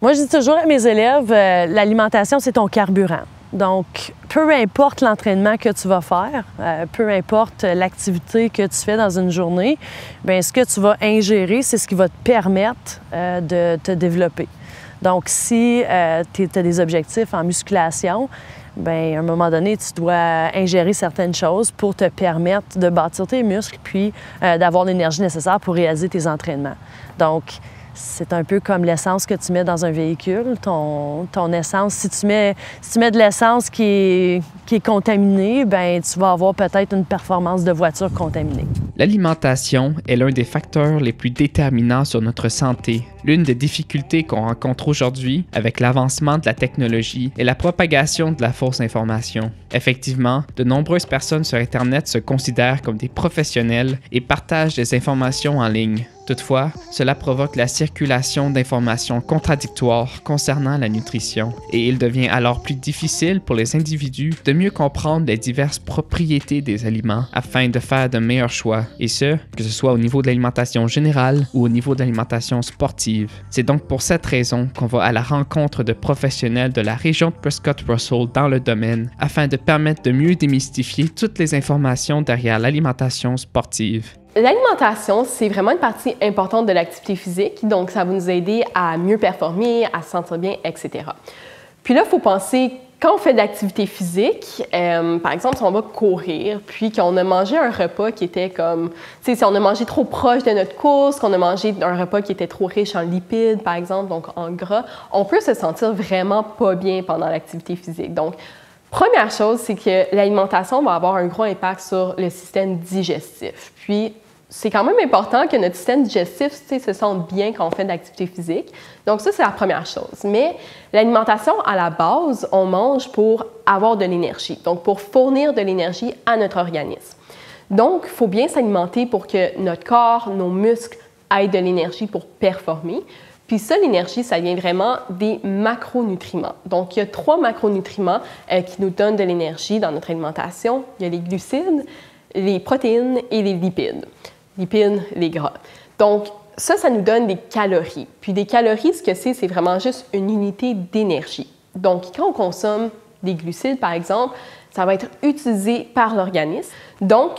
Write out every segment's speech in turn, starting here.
Moi, je dis toujours à mes élèves, l'alimentation, c'est ton carburant. Donc, peu importe l'entraînement que tu vas faire, peu importe l'activité que tu fais dans une journée, bien, ce que tu vas ingérer, c'est ce qui va te permettre de te développer. Donc, si tu as des objectifs en musculation, bien, à un moment donné, tu dois ingérer certaines choses pour te permettre de bâtir tes muscles puis d'avoir l'énergie nécessaire pour réaliser tes entraînements. Donc, c'est un peu comme l'essence que tu mets dans un véhicule. Ton essence, si tu mets de l'essence qui est contaminée, bien, tu vas avoir peut-être une performance de voiture contaminée. L'alimentation est l'un des facteurs les plus déterminants sur notre santé. L'une des difficultés qu'on rencontre aujourd'hui avec l'avancement de la technologie est la propagation de la fausse information. Effectivement, de nombreuses personnes sur Internet se considèrent comme des professionnels et partagent des informations en ligne. Toutefois, cela provoque la circulation d'informations contradictoires concernant la nutrition et il devient alors plus difficile pour les individus de mieux comprendre les diverses propriétés des aliments afin de faire de meilleurs choix, et ce, que ce soit au niveau de l'alimentation générale ou au niveau de l'alimentation sportive. C'est donc pour cette raison qu'on va à la rencontre de professionnels de la région de Prescott-Russell dans le domaine afin de permettre de mieux démystifier toutes les informations derrière l'alimentation sportive. L'alimentation, c'est vraiment une partie importante de l'activité physique, donc ça va nous aider à mieux performer, à se sentir bien, etc. Puis là, il faut penser, quand on fait de l'activité physique, par exemple, si on va courir, puis qu'on a mangé un repas qui était comme, tu sais, si on a mangé trop proche de notre course, qu'on a mangé un repas qui était trop riche en lipides, par exemple, donc en gras, on peut se sentir vraiment pas bien pendant l'activité physique. Donc, première chose, c'est que l'alimentation va avoir un gros impact sur le système digestif. Puis, c'est quand même important que notre système digestif se sente bien quand on fait de l'activité physique. Donc ça, c'est la première chose. Mais l'alimentation, à la base, on mange pour avoir de l'énergie, donc pour fournir de l'énergie à notre organisme. Donc, il faut bien s'alimenter pour que notre corps, nos muscles aient de l'énergie pour performer. Puis ça, l'énergie, ça vient vraiment des macronutriments. Donc, il y a 3 macronutriments qui nous donnent de l'énergie dans notre alimentation. Il y a les glucides, les protéines et les lipides. Lipides, les gras. Donc, ça nous donne des calories. Puis des calories, ce que c'est vraiment juste une unité d'énergie. Donc, quand on consomme des glucides, par exemple, ça va être utilisé par l'organisme. Donc,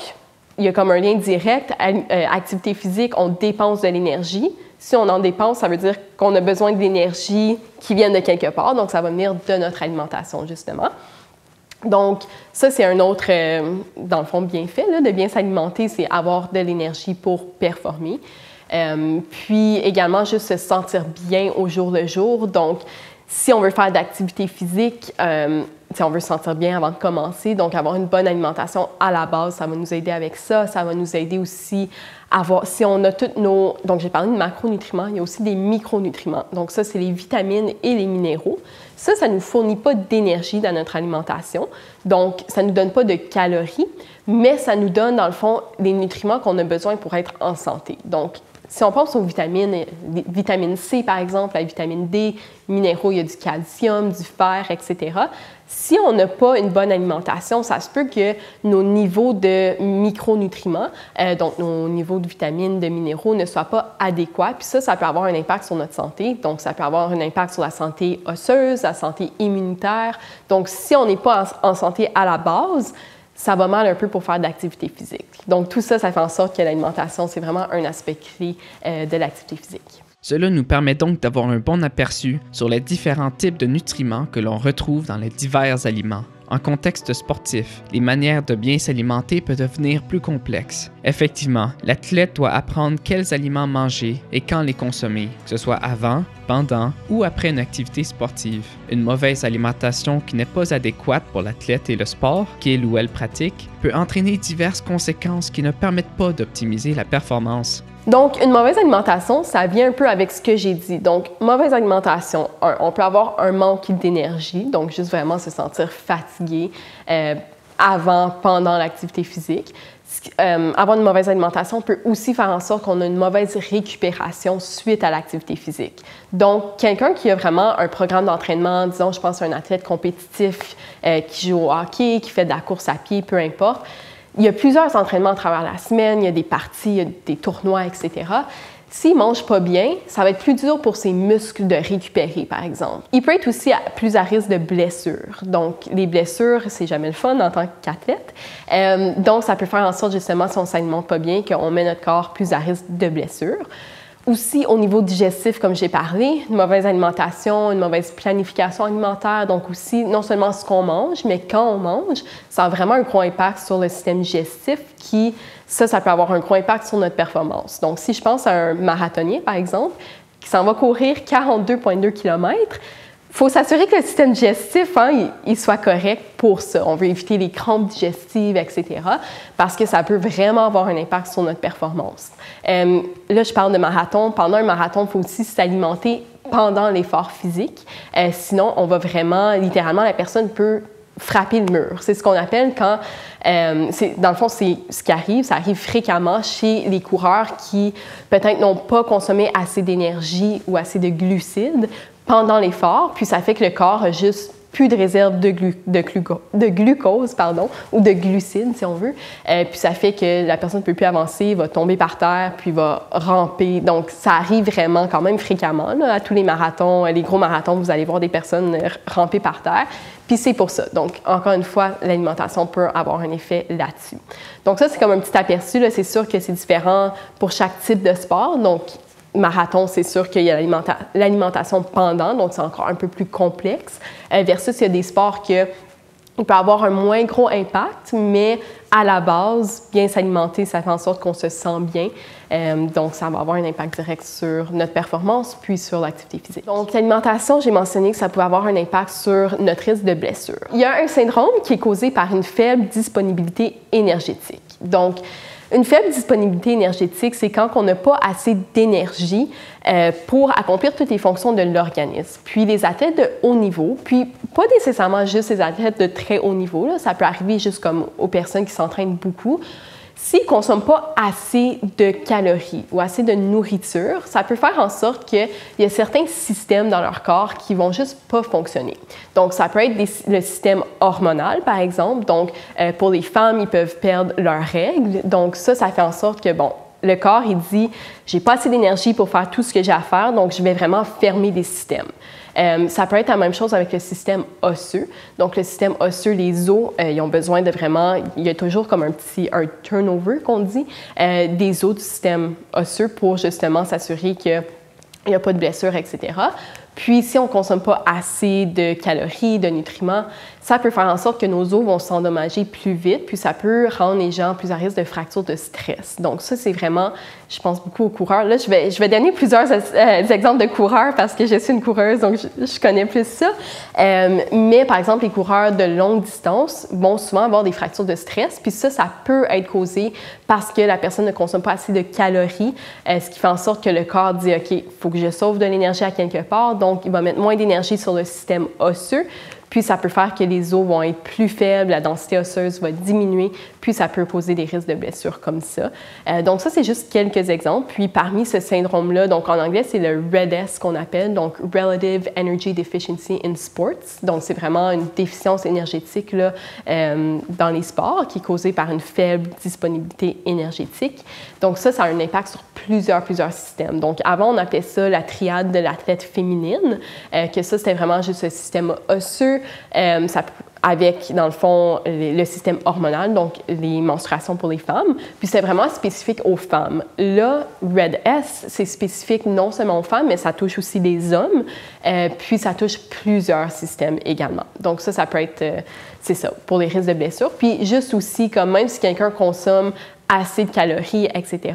il y a comme un lien direct. Activité physique, on dépense de l'énergie. Si on en dépense, ça veut dire qu'on a besoin de l'énergie qui vient de quelque part. Donc, ça va venir de notre alimentation, justement. Donc, ça, c'est un autre, dans le fond, bienfait là, de bien s'alimenter, c'est avoir de l'énergie pour performer. Puis également, juste se sentir bien au jour le jour. Donc, si on veut faire d'activité physique, on veut se sentir bien avant de commencer. Donc, avoir une bonne alimentation à la base, ça va nous aider avec ça. Ça va nous aider aussi à avoir, si on a toutes nos... Donc, j'ai parlé de macronutriments, il y a aussi des micronutriments. Donc, ça, c'est les vitamines et les minéraux. Ça ne nous fournit pas d'énergie dans notre alimentation. Donc, ça ne nous donne pas de calories, mais ça nous donne, dans le fond, les nutriments qu'on a besoin pour être en santé. Donc, si on pense aux vitamines, vitamine C, par exemple, la vitamine D, minéraux, il y a du calcium, du fer, etc. Si on n'a pas une bonne alimentation, ça se peut que nos niveaux de micronutriments, donc nos niveaux de vitamines, de minéraux, ne soient pas adéquats. Puis ça peut avoir un impact sur notre santé. Donc, ça peut avoir un impact sur la santé osseuse, la santé immunitaire. Donc, si on n'est pas en santé à la base, ça va mal un peu pour faire de l'activité physique. Donc, tout ça fait en sorte que l'alimentation, c'est vraiment un aspect clé de l'activité physique. Cela nous permet donc d'avoir un bon aperçu sur les différents types de nutriments que l'on retrouve dans les divers aliments. En contexte sportif, les manières de bien s'alimenter peuvent devenir plus complexes. Effectivement, l'athlète doit apprendre quels aliments manger et quand les consommer, que ce soit avant, pendant ou après une activité sportive. Une mauvaise alimentation qui n'est pas adéquate pour l'athlète et le sport qu'il ou elle pratique peut entraîner diverses conséquences qui ne permettent pas d'optimiser la performance. Donc, une mauvaise alimentation, ça vient un peu avec ce que j'ai dit. Donc, mauvaise alimentation, on peut avoir un manque d'énergie, donc juste vraiment se sentir fatigué avant, pendant l'activité physique. Avoir une mauvaise alimentation peut aussi faire en sorte qu'on a une mauvaise récupération suite à l'activité physique. Donc, quelqu'un qui a vraiment un programme d'entraînement, disons, je pense à un athlète compétitif qui joue au hockey, qui fait de la course à pied, peu importe, il y a plusieurs entraînements à travers la semaine, il y a des parties, il y a des tournois, etc. S'il ne mange pas bien, ça va être plus dur pour ses muscles de récupérer, par exemple. Il peut être aussi plus à risque de blessures. Donc, les blessures, c'est jamais le fun en tant qu'athlète. Donc, ça peut faire en sorte, justement, si on ne s'alimente pas bien, qu'on met notre corps plus à risque de blessures. Aussi, au niveau digestif, comme j'ai parlé, une mauvaise alimentation, une mauvaise planification alimentaire. Donc aussi, non seulement ce qu'on mange, mais quand on mange, ça a vraiment un gros impact sur le système digestif qui, ça peut avoir un gros impact sur notre performance. Donc, si je pense à un marathonien, par exemple, qui s'en va courir 42,2 km, il faut s'assurer que le système digestif, il soit correct pour ça. On veut éviter les crampes digestives, etc., parce que ça peut vraiment avoir un impact sur notre performance. Là, je parle de marathon. Pendant un marathon, il faut aussi s'alimenter pendant l'effort physique. Sinon, on va vraiment, littéralement, la personne peut frapper le mur. C'est ce qu'on appelle quand, dans le fond, c'est ce qui arrive, ça arrive fréquemment chez les coureurs qui peut-être n'ont pas consommé assez d'énergie ou assez de glucides pendant l'effort, puis ça fait que le corps a juste plus de réserve de glucose ou de glucides, si on veut. Puis ça fait que la personne ne peut plus avancer, va tomber par terre, puis va ramper. Donc, ça arrive vraiment quand même fréquemment. Là, à tous les marathons, les gros marathons, vous allez voir des personnes ramper par terre. Puis c'est pour ça. Donc, encore une fois, l'alimentation peut avoir un effet là-dessus. Donc ça, c'est comme un petit aperçu. C'est sûr que c'est différent pour chaque type de sport. Donc, marathon, c'est sûr qu'il y a l'alimentation pendant, donc c'est encore un peu plus complexe, versus il y a des sports qui peuvent avoir un moins gros impact, mais à la base, bien s'alimenter, ça fait en sorte qu'on se sent bien. Donc, ça va avoir un impact direct sur notre performance, puis sur l'activité physique. Donc, l'alimentation, j'ai mentionné que ça pouvait avoir un impact sur notre risque de blessure. Il y a un syndrome qui est causé par une faible disponibilité énergétique. Donc, une faible disponibilité énergétique, c'est quand on n'a pas assez d'énergie pour accomplir toutes les fonctions de l'organisme. Puis les athlètes de haut niveau, puis pas nécessairement juste les athlètes de très haut niveau, là, ça peut arriver juste comme aux personnes qui s'entraînent beaucoup, s'ils ne consomment pas assez de calories ou assez de nourriture, ça peut faire en sorte qu'il y a certains systèmes dans leur corps qui vont juste pas fonctionner. Donc, ça peut être le système hormonal, par exemple. Donc, pour les femmes, ils peuvent perdre leurs règles. Donc, ça fait en sorte que, bon, le corps, il dit « j'ai pas assez d'énergie pour faire tout ce que j'ai à faire, donc je vais vraiment fermer des systèmes ». Ça peut être la même chose avec le système osseux. Donc, le système osseux, les os, ils ont besoin de vraiment... Il y a toujours comme un turnover, qu'on dit, des os du système osseux pour justement s'assurer qu'il n'y a pas de blessures, etc. Puis, si on ne consomme pas assez de calories, de nutriments, ça peut faire en sorte que nos os vont s'endommager plus vite, puis ça peut rendre les gens plus à risque de fractures de stress. Donc ça, c'est vraiment, je pense beaucoup aux coureurs. Là, je vais donner plusieurs exemples de coureurs parce que je suis une coureuse, donc je connais plus ça. Mais par exemple, les coureurs de longue distance vont souvent avoir des fractures de stress, puis ça peut être causé parce que la personne ne consomme pas assez de calories, ce qui fait en sorte que le corps dit « OK, il faut que je sauve de l'énergie à quelque part », donc il va mettre moins d'énergie sur le système osseux. Puis, ça peut faire que les os vont être plus faibles, la densité osseuse va diminuer, puis ça peut poser des risques de blessures comme ça. Donc, ça, c'est juste quelques exemples. Puis, parmi ce syndrome-là, donc en anglais, c'est le RED-S qu'on appelle, donc Relative Energy Deficiency in Sports. Donc, c'est vraiment une déficience énergétique là, dans les sports qui est causée par une faible disponibilité énergétique. Donc, ça a un impact sur plusieurs systèmes. Donc, avant, on appelait ça la triade de l'athlète féminine, que ça, c'était vraiment juste le système osseux, avec, dans le fond, le système hormonal, donc les menstruations pour les femmes. Puis c'est vraiment spécifique aux femmes. Là, RED-S, c'est spécifique non seulement aux femmes, mais ça touche aussi les hommes. Puis ça touche plusieurs systèmes également. Donc ça peut être, c'est ça, pour les risques de blessures. Puis juste aussi, comme même si quelqu'un consomme assez de calories, etc.,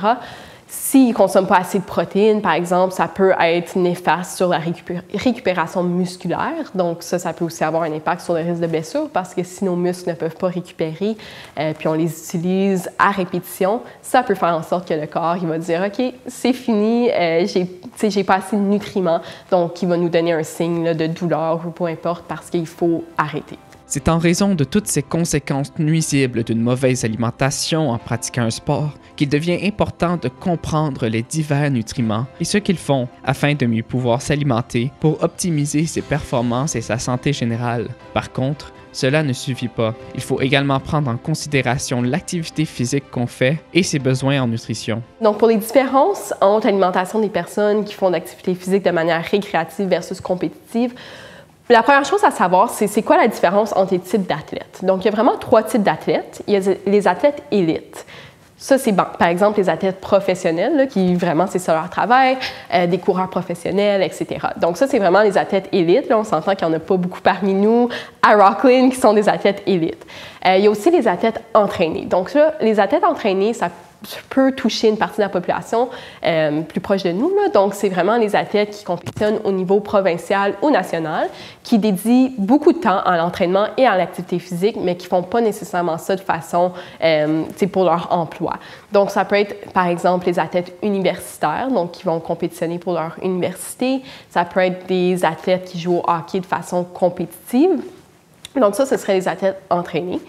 s'il ne consomme pas assez de protéines, par exemple, ça peut être néfaste sur la récupération musculaire. Donc, ça peut aussi avoir un impact sur le risque de blessure parce que si nos muscles ne peuvent pas récupérer, puis on les utilise à répétition, ça peut faire en sorte que le corps il va dire « OK, c'est fini, j'ai pas assez de nutriments », donc il va nous donner un signe là, de douleur ou peu importe parce qu'il faut arrêter. C'est en raison de toutes ces conséquences nuisibles d'une mauvaise alimentation en pratiquant un sport qu'il devient important de comprendre les divers nutriments et ce qu'ils font afin de mieux pouvoir s'alimenter pour optimiser ses performances et sa santé générale. Par contre, cela ne suffit pas. Il faut également prendre en considération l'activité physique qu'on fait et ses besoins en nutrition. Donc, pour les différences entre l'alimentation des personnes qui font de l'activité physique de manière récréative versus compétitive, la première chose à savoir, c'est quoi la différence entre les types d'athlètes. Donc, il y a vraiment 3 types d'athlètes. Il y a les athlètes élites. Ça, c'est par exemple les athlètes professionnels, là, qui vraiment, c'est ça leur travail, des coureurs professionnels, etc. Donc ça, c'est vraiment les athlètes élites. Là, on s'entend qu'il n'y en a pas beaucoup parmi nous à Rockland qui sont des athlètes élites. Il y a aussi les athlètes entraînés. Donc là, les athlètes entraînés, ça peut toucher une partie de la population plus proche de nous, là. Donc, c'est vraiment les athlètes qui compétitionnent au niveau provincial ou national, qui dédient beaucoup de temps à l'entraînement et à l'activité physique, mais qui ne font pas nécessairement ça de façon pour leur emploi. Donc, ça peut être, par exemple, les athlètes universitaires, donc qui vont compétitionner pour leur université. Ça peut être des athlètes qui jouent au hockey de façon compétitive. Donc, ça, ce serait les athlètes entraînés.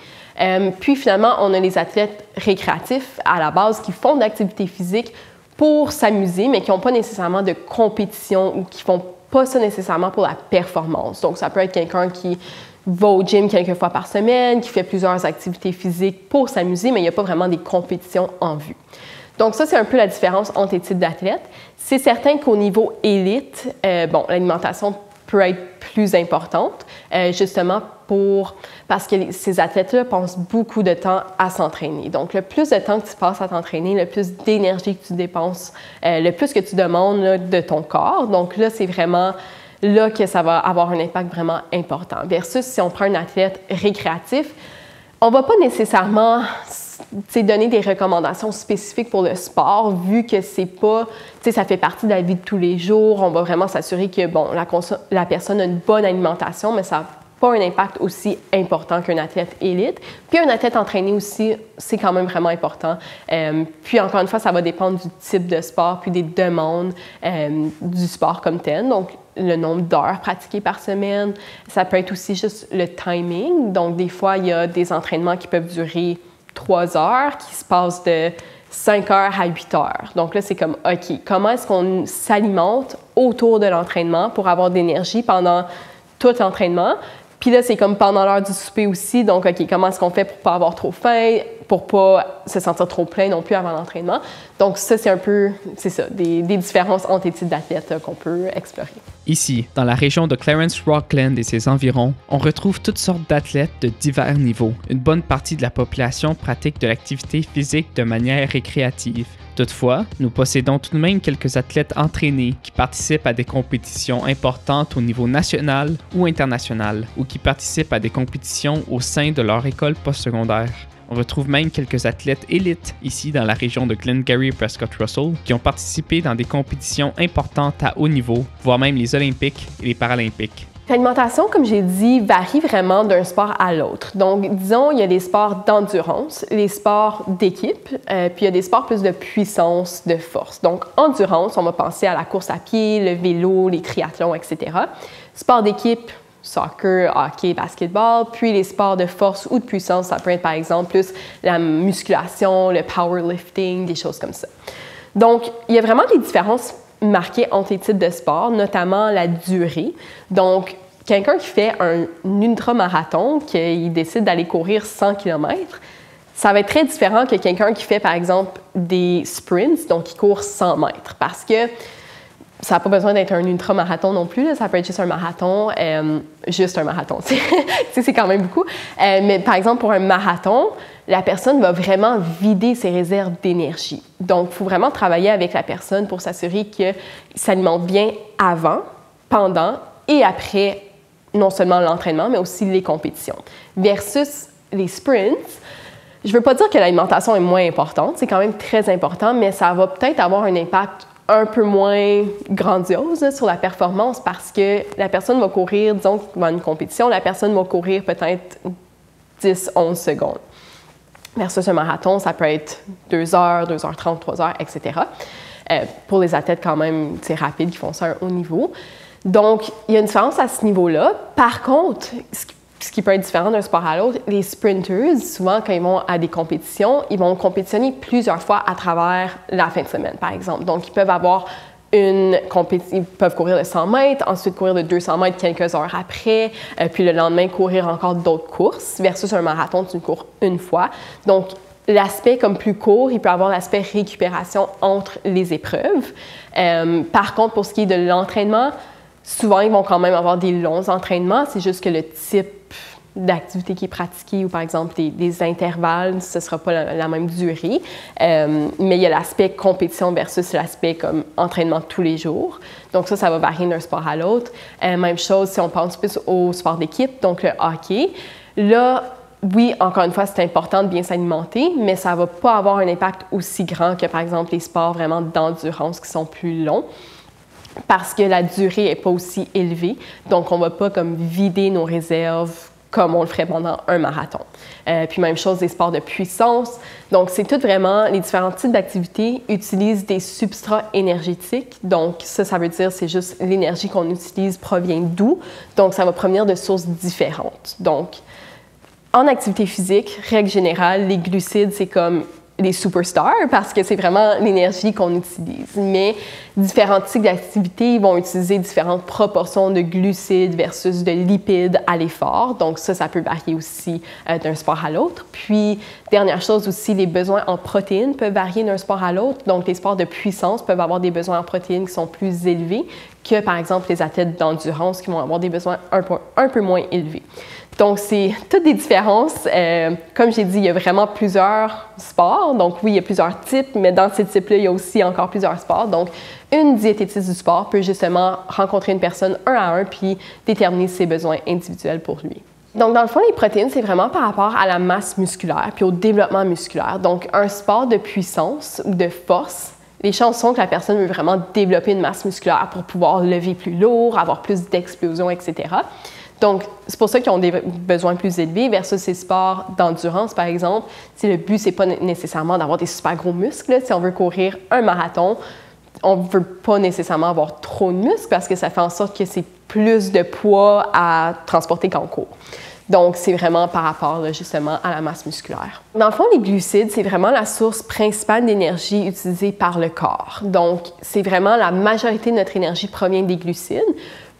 Puis finalement, on a les athlètes récréatifs à la base qui font de l'activité physique pour s'amuser, mais qui n'ont pas nécessairement de compétition ou qui ne font pas ça nécessairement pour la performance. Donc, ça peut être quelqu'un qui va au gym quelques fois par semaine, qui fait plusieurs activités physiques pour s'amuser, mais il n'y a pas vraiment des compétitions en vue. Donc, ça, c'est un peu la différence entre les types d'athlètes. C'est certain qu'au niveau élite, l'alimentation peut être plus importante, justement parce que ces athlètes-là passent beaucoup de temps à s'entraîner. Donc, le plus de temps que tu passes à t'entraîner, le plus d'énergie que tu dépenses, le plus que tu demandes là, de ton corps. Donc là, c'est vraiment là que ça va avoir un impact vraiment important. Versus si on prend un athlète récréatif, on ne va pas nécessairement donner des recommandations spécifiques pour le sport, vu que c'est pas, ça fait partie de la vie de tous les jours. On va vraiment s'assurer que la personne a une bonne alimentation, mais ça n'a pas un impact aussi important qu'un athlète élite. Puis un athlète entraîné aussi, c'est quand même vraiment important. Puis encore une fois, ça va dépendre du type de sport, puis des demandes du sport comme tel. Donc, le nombre d'heures pratiquées par semaine. Ça peut être aussi juste le timing. Donc, des fois, il y a des entraînements qui peuvent durer 3 heures, qui se passent de 5 heures à 8 heures. Donc là, c'est comme, OK, comment est-ce qu'on s'alimente autour de l'entraînement pour avoir de l'énergie pendant tout l'entraînement? Puis là, c'est comme pendant l'heure du souper aussi. Donc, OK, comment est-ce qu'on fait pour ne pas avoir trop faim, pour ne pas se sentir trop plein non plus avant l'entraînement? Donc, ça, c'est un peu, c'est ça, des différences entre les types d'athlètes qu'on peut explorer. Ici, dans la région de Clarence Rockland et ses environs, on retrouve toutes sortes d'athlètes de divers niveaux. Une bonne partie de la population pratique de l'activité physique de manière récréative. Toutefois, nous possédons tout de même quelques athlètes entraînés qui participent à des compétitions importantes au niveau national ou international, ou qui participent à des compétitions au sein de leur école postsecondaire. On retrouve même quelques athlètes élites ici dans la région de Glengarry et Prescott Russell qui ont participé dans des compétitions importantes à haut niveau, voire même les Olympiques et les Paralympiques. L'alimentation, comme j'ai dit, varie vraiment d'un sport à l'autre. Donc, disons, il y a des sports d'endurance, les sports d'équipe, puis il y a des sports plus de puissance, de force. Donc, endurance, on va penser à la course à pied, le vélo, les triathlons, etc. Sport d'équipe, soccer, hockey, basketball. Puis les sports de force ou de puissance, ça peut être par exemple plus la musculation, le powerlifting, des choses comme ça. Donc, il y a vraiment des différences marquées entre les types de sports, notamment la durée. Donc, quelqu'un qui fait un ultramarathon, qui décide d'aller courir 100 km, ça va être très différent que quelqu'un qui fait, par exemple, des sprints, donc qui court 100 mètres, parce que ça n'a pas besoin d'être un ultramarathon non plus, là. Ça peut être juste un marathon, c'est quand même beaucoup. Mais par exemple, pour un marathon, la personne va vraiment vider ses réserves d'énergie. Donc, il faut vraiment travailler avec la personne pour s'assurer qu'il s'alimente bien avant, pendant et après non seulement l'entraînement, mais aussi les compétitions. Versus les sprints, je ne veux pas dire que l'alimentation est moins importante, c'est quand même très important, mais ça va peut-être avoir un impact un peu moins grandiose là, sur la performance parce que la personne va courir, disons, dans une compétition, la personne va courir peut-être 10-11 secondes. Versus un marathon, ça peut être 2 heures, 2h30, 3 heures, etc. Pour les athlètes quand même rapides qui font ça à un haut niveau. Donc, il y a une différence à ce niveau-là. Par contre, ce ce qui peut être différent d'un sport à l'autre, les sprinters, souvent, quand ils vont à des compétitions, ils vont compétitionner plusieurs fois à travers la fin de semaine, par exemple. Donc, ils peuvent avoir ils peuvent courir de 100 mètres, ensuite courir de 200 mètres quelques heures après, puis le lendemain, courir encore d'autres courses, versus un marathon, tu cours une fois. Donc, l'aspect comme plus court, il peut avoir l'aspect récupération entre les épreuves. Par contre, pour ce qui est de l'entraînement, souvent, ils vont quand même avoir des longs entraînements. C'est juste que le type d'activité qui est pratiquée ou, par exemple, des intervalles, ce ne sera pas la même durée. Mais il y a l'aspect compétition versus l'aspect comme entraînement tous les jours. Donc ça va varier d'un sport à l'autre. Même chose si on pense plus au sport d'équipe, donc le hockey. Là, oui, encore une fois, c'est important de bien s'alimenter, mais ça ne va pas avoir un impact aussi grand que, par exemple, les sports vraiment d'endurance qui sont plus longs, parce que la durée n'est pas aussi élevée. Donc, on ne va pas comme vider nos réserves comme on le ferait pendant un marathon. Puis même chose des sports de puissance. Donc, c'est tout vraiment, les différents types d'activités utilisent des substrats énergétiques. Donc, ça veut dire c'est juste l'énergie qu'on utilise provient d'où. Donc, ça va provenir de sources différentes. Donc, en activité physique, règle générale, les glucides, c'est comme les superstars parce que c'est vraiment l'énergie qu'on utilise. Mais différents types d'activités vont utiliser différentes proportions de glucides versus de lipides à l'effort. Donc ça peut varier aussi d'un sport à l'autre. Puis, dernière chose aussi, les besoins en protéines peuvent varier d'un sport à l'autre. Donc, les sports de puissance peuvent avoir des besoins en protéines qui sont plus élevés que, par exemple, les athlètes d'endurance qui vont avoir des besoins un peu moins élevés. Donc, c'est toutes des différences. Comme j'ai dit, il y a vraiment plusieurs sports. Donc, oui, il y a plusieurs types, mais dans ces types-là, il y a aussi encore plusieurs sports. Donc, une diététiste du sport peut justement rencontrer une personne un à un puis déterminer ses besoins individuels pour lui. Donc, dans le fond, les protéines, c'est vraiment par rapport à la masse musculaire puis au développement musculaire. Donc, un sport de puissance ou de force, les chances sont que la personne veut vraiment développer une masse musculaire pour pouvoir lever plus lourd, avoir plus d'explosion, etc. Donc, c'est pour ça qu'ils ont des besoins plus élevés versus ces sports d'endurance, par exemple. Si le but, c'est pas nécessairement d'avoir des super gros muscles. Si on veut courir un marathon, on ne veut pas nécessairement avoir trop de muscles parce que ça fait en sorte que c'est plus de poids à transporter quand on court. Donc, c'est vraiment par rapport, là, justement, à la masse musculaire. Dans le fond, les glucides, c'est vraiment la source principale d'énergie utilisée par le corps. Donc, c'est vraiment la majorité de notre énergie provient des glucides.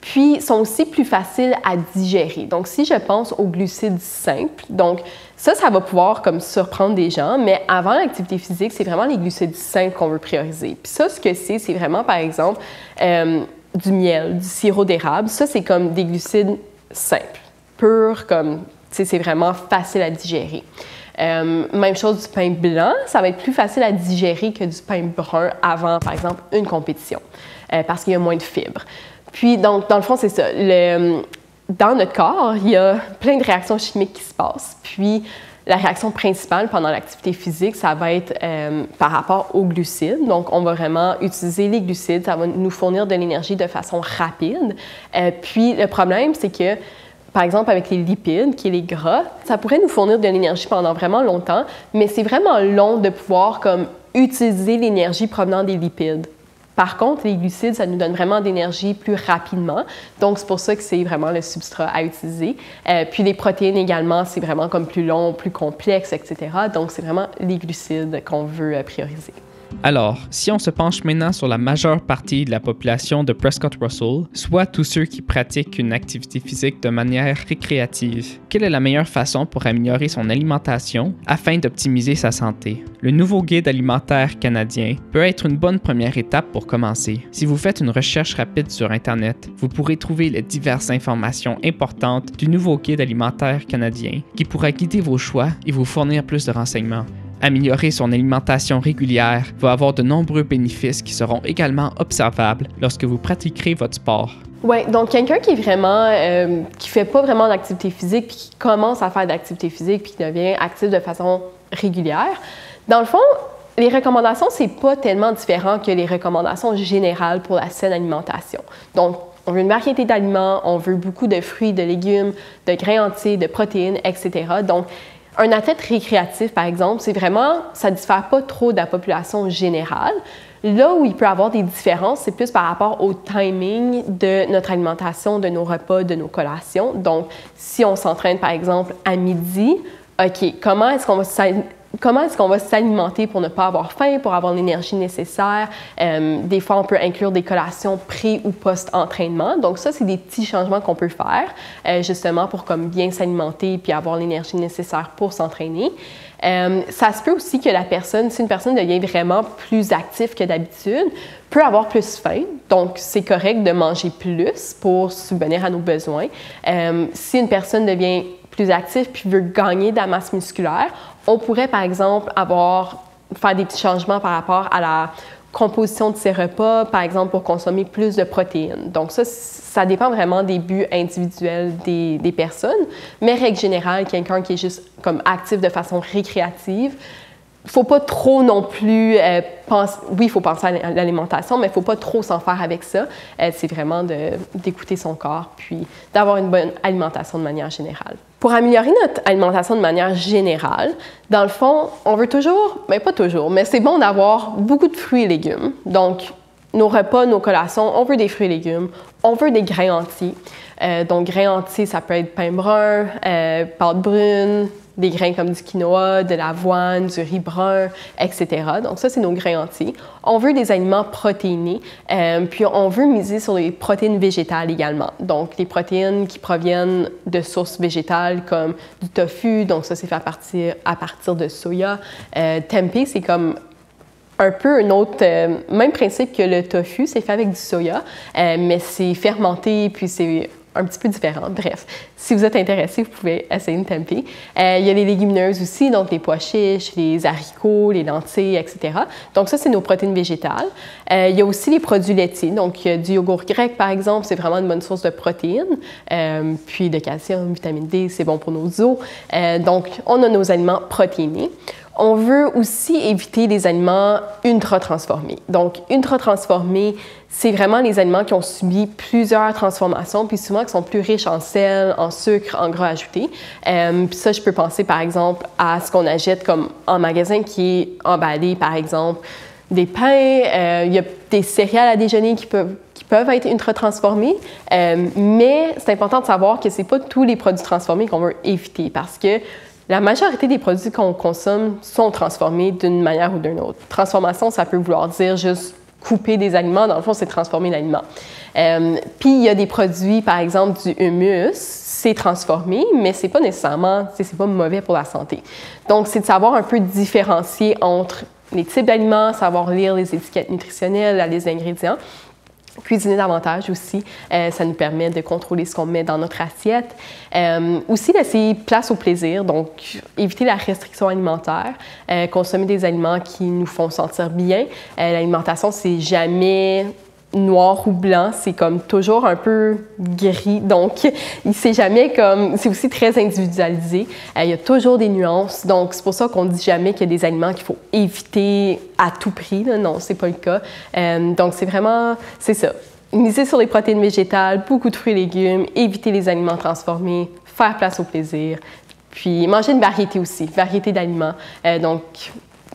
Puis, sont aussi plus faciles à digérer. Donc, si je pense aux glucides simples, donc ça va pouvoir comme surprendre des gens, mais avant l'activité physique, c'est vraiment les glucides simples qu'on veut prioriser. Puis ça, ce que c'est vraiment, par exemple, du miel, du sirop d'érable. Ça, c'est comme des glucides simples, purs, comme, c'est vraiment facile à digérer. Même chose du pain blanc, ça va être plus facile à digérer que du pain brun avant, par exemple, une compétition, parce qu'il y a moins de fibres. Puis, donc, dans le fond, c'est ça. Dans notre corps, il y a plein de réactions chimiques qui se passent. Puis, la réaction principale pendant l'activité physique, ça va être par rapport aux glucides. Donc, on va vraiment utiliser les glucides. Ça va nous fournir de l'énergie de façon rapide. Puis, le problème, c'est que, par exemple, avec les lipides, qui est les gras, ça pourrait nous fournir de l'énergie pendant vraiment longtemps, mais c'est vraiment long de pouvoir comme, utiliser l'énergie provenant des lipides. Par contre, les glucides, ça nous donne vraiment d'énergie plus rapidement. Donc, c'est pour ça que c'est vraiment le substrat à utiliser. Puis les protéines également, c'est vraiment comme plus long, plus complexe, etc. Donc, c'est vraiment les glucides qu'on veut prioriser. Alors, si on se penche maintenant sur la majeure partie de la population de Prescott-Russell, soit tous ceux qui pratiquent une activité physique de manière récréative, quelle est la meilleure façon pour améliorer son alimentation afin d'optimiser sa santé? Le nouveau guide alimentaire canadien peut être une bonne première étape pour commencer. Si vous faites une recherche rapide sur Internet, vous pourrez trouver les diverses informations importantes du nouveau guide alimentaire canadien qui pourra guider vos choix et vous fournir plus de renseignements. Améliorer son alimentation régulière va avoir de nombreux bénéfices qui seront également observables lorsque vous pratiquerez votre sport. Oui, donc quelqu'un qui est vraiment, qui fait pas vraiment d'activité physique puis qui commence à faire d'activité physique puis qui devient actif de façon régulière, dans le fond, les recommandations, c'est pas tellement différent que les recommandations générales pour la saine alimentation. Donc, on veut une variété d'aliments, on veut beaucoup de fruits, de légumes, de grains entiers, de protéines, etc. Donc, un athlète récréatif, par exemple, c'est vraiment, ça ne diffère pas trop de la population générale. Là où il peut y avoir des différences, c'est plus par rapport au timing de notre alimentation, de nos repas, de nos collations. Donc, si on s'entraîne, par exemple, à midi, OK, comment est-ce qu'on va s'alimenter pour ne pas avoir faim, pour avoir l'énergie nécessaire? Des fois, on peut inclure des collations pré- ou post-entraînement. Donc ça, c'est des petits changements qu'on peut faire, justement pour comme bien s'alimenter puis avoir l'énergie nécessaire pour s'entraîner. Ça se peut aussi que la personne, si une personne devient vraiment plus active que d'habitude, peut avoir plus faim. Donc, c'est correct de manger plus pour subvenir à nos besoins. Si une personne devient plus active puis veut gagner de la masse musculaire, on pourrait, par exemple, faire des petits changements par rapport à la composition de ses repas, par exemple, pour consommer plus de protéines. Donc ça dépend vraiment des buts individuels des personnes, mais règle générale, quelqu'un qui est juste comme actif de façon récréative, il ne faut pas trop non plus penser... Oui, il faut penser à l'alimentation, mais il ne faut pas trop s'en faire avec ça. C'est vraiment d'écouter son corps, puis d'avoir une bonne alimentation de manière générale. Pour améliorer notre alimentation de manière générale, dans le fond, on veut toujours, mais pas toujours, mais c'est bon d'avoir beaucoup de fruits et légumes. Donc, nos repas, nos collations, on veut des fruits et légumes, on veut des grains entiers. Donc, grains entiers, ça peut être pain brun, pâte brune, des grains comme du quinoa, de l'avoine, du riz brun, etc. Donc ça, c'est nos grains entiers. On veut des aliments protéinés, puis on veut miser sur les protéines végétales également. Donc les protéines qui proviennent de sources végétales comme du tofu, donc ça, c'est fait à partir de soya. Tempeh, c'est comme un peu un autre, même principe que le tofu, c'est fait avec du soya, mais c'est fermenté, puis c'est un petit peu différent. Bref, si vous êtes intéressé, vous pouvez essayer une tempeh. Il y a les légumineuses aussi, donc les pois chiches, les haricots, les lentilles, etc. Donc ça, c'est nos protéines végétales. Il y a aussi les produits laitiers, donc du yogourt grec, par exemple, c'est vraiment une bonne source de protéines, puis de calcium, vitamine D, c'est bon pour nos os. Donc, on a nos aliments protéinés. On veut aussi éviter les aliments ultra-transformés. Donc, ultra-transformés, c'est vraiment les aliments qui ont subi plusieurs transformations, puis souvent qui sont plus riches en sel, en sucre, en gras ajoutés. Puis ça, je peux penser par exemple à ce qu'on achète comme en magasin qui est emballé, par exemple, des pains, il y a des céréales à déjeuner qui peuvent être ultra-transformés, mais c'est important de savoir que ce n'est pas tous les produits transformés qu'on veut éviter parce que la majorité des produits qu'on consomme sont transformés d'une manière ou d'une autre. Transformation, ça peut vouloir dire juste couper des aliments. Dans le fond, c'est transformer l'aliment. Puis, il y a des produits, par exemple, du humus, c'est transformé, mais c'est pas nécessairement, c'est pas mauvais pour la santé. Donc, c'est de savoir un peu différencier entre les types d'aliments, savoir lire les étiquettes nutritionnelles, la liste d'ingrédients. Cuisiner davantage aussi, ça nous permet de contrôler ce qu'on met dans notre assiette. Aussi, laisser place au plaisir, donc éviter la restriction alimentaire, consommer des aliments qui nous font sentir bien. L'alimentation, c'est jamais noir ou blanc, c'est comme toujours un peu gris, donc c'est jamais comme, c'est aussi très individualisé. Il y a toujours des nuances, donc c'est pour ça qu'on dit jamais qu'il y a des aliments qu'il faut éviter à tout prix, là. Non, c'est pas le cas. Donc c'est vraiment, c'est ça. Miser sur les protéines végétales, beaucoup de fruits et légumes, éviter les aliments transformés, faire place au plaisir, puis manger une variété aussi, variété d'aliments. Donc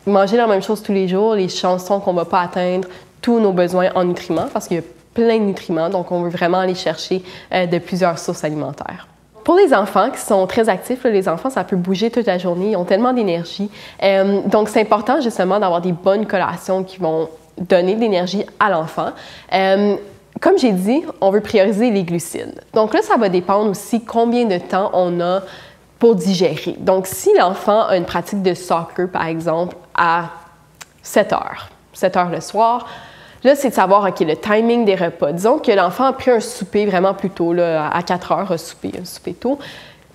manger la même chose tous les jours, les chances sont qu'on va pas atteindre tous nos besoins en nutriments parce qu'il y a plein de nutriments, donc on veut vraiment aller chercher de plusieurs sources alimentaires. Pour les enfants qui sont très actifs, là, les enfants, ça peut bouger toute la journée, ils ont tellement d'énergie. Donc, c'est important justement d'avoir des bonnes collations qui vont donner de l'énergie à l'enfant. Comme j'ai dit, on veut prioriser les glucides. Donc là, ça va dépendre aussi combien de temps on a pour digérer. Donc, si l'enfant a une pratique de soccer, par exemple, à 7 heures le soir, là, c'est de savoir, OK, le timing des repas. Disons que l'enfant a pris un souper vraiment plus tôt, là, à 4 heures, un souper tôt.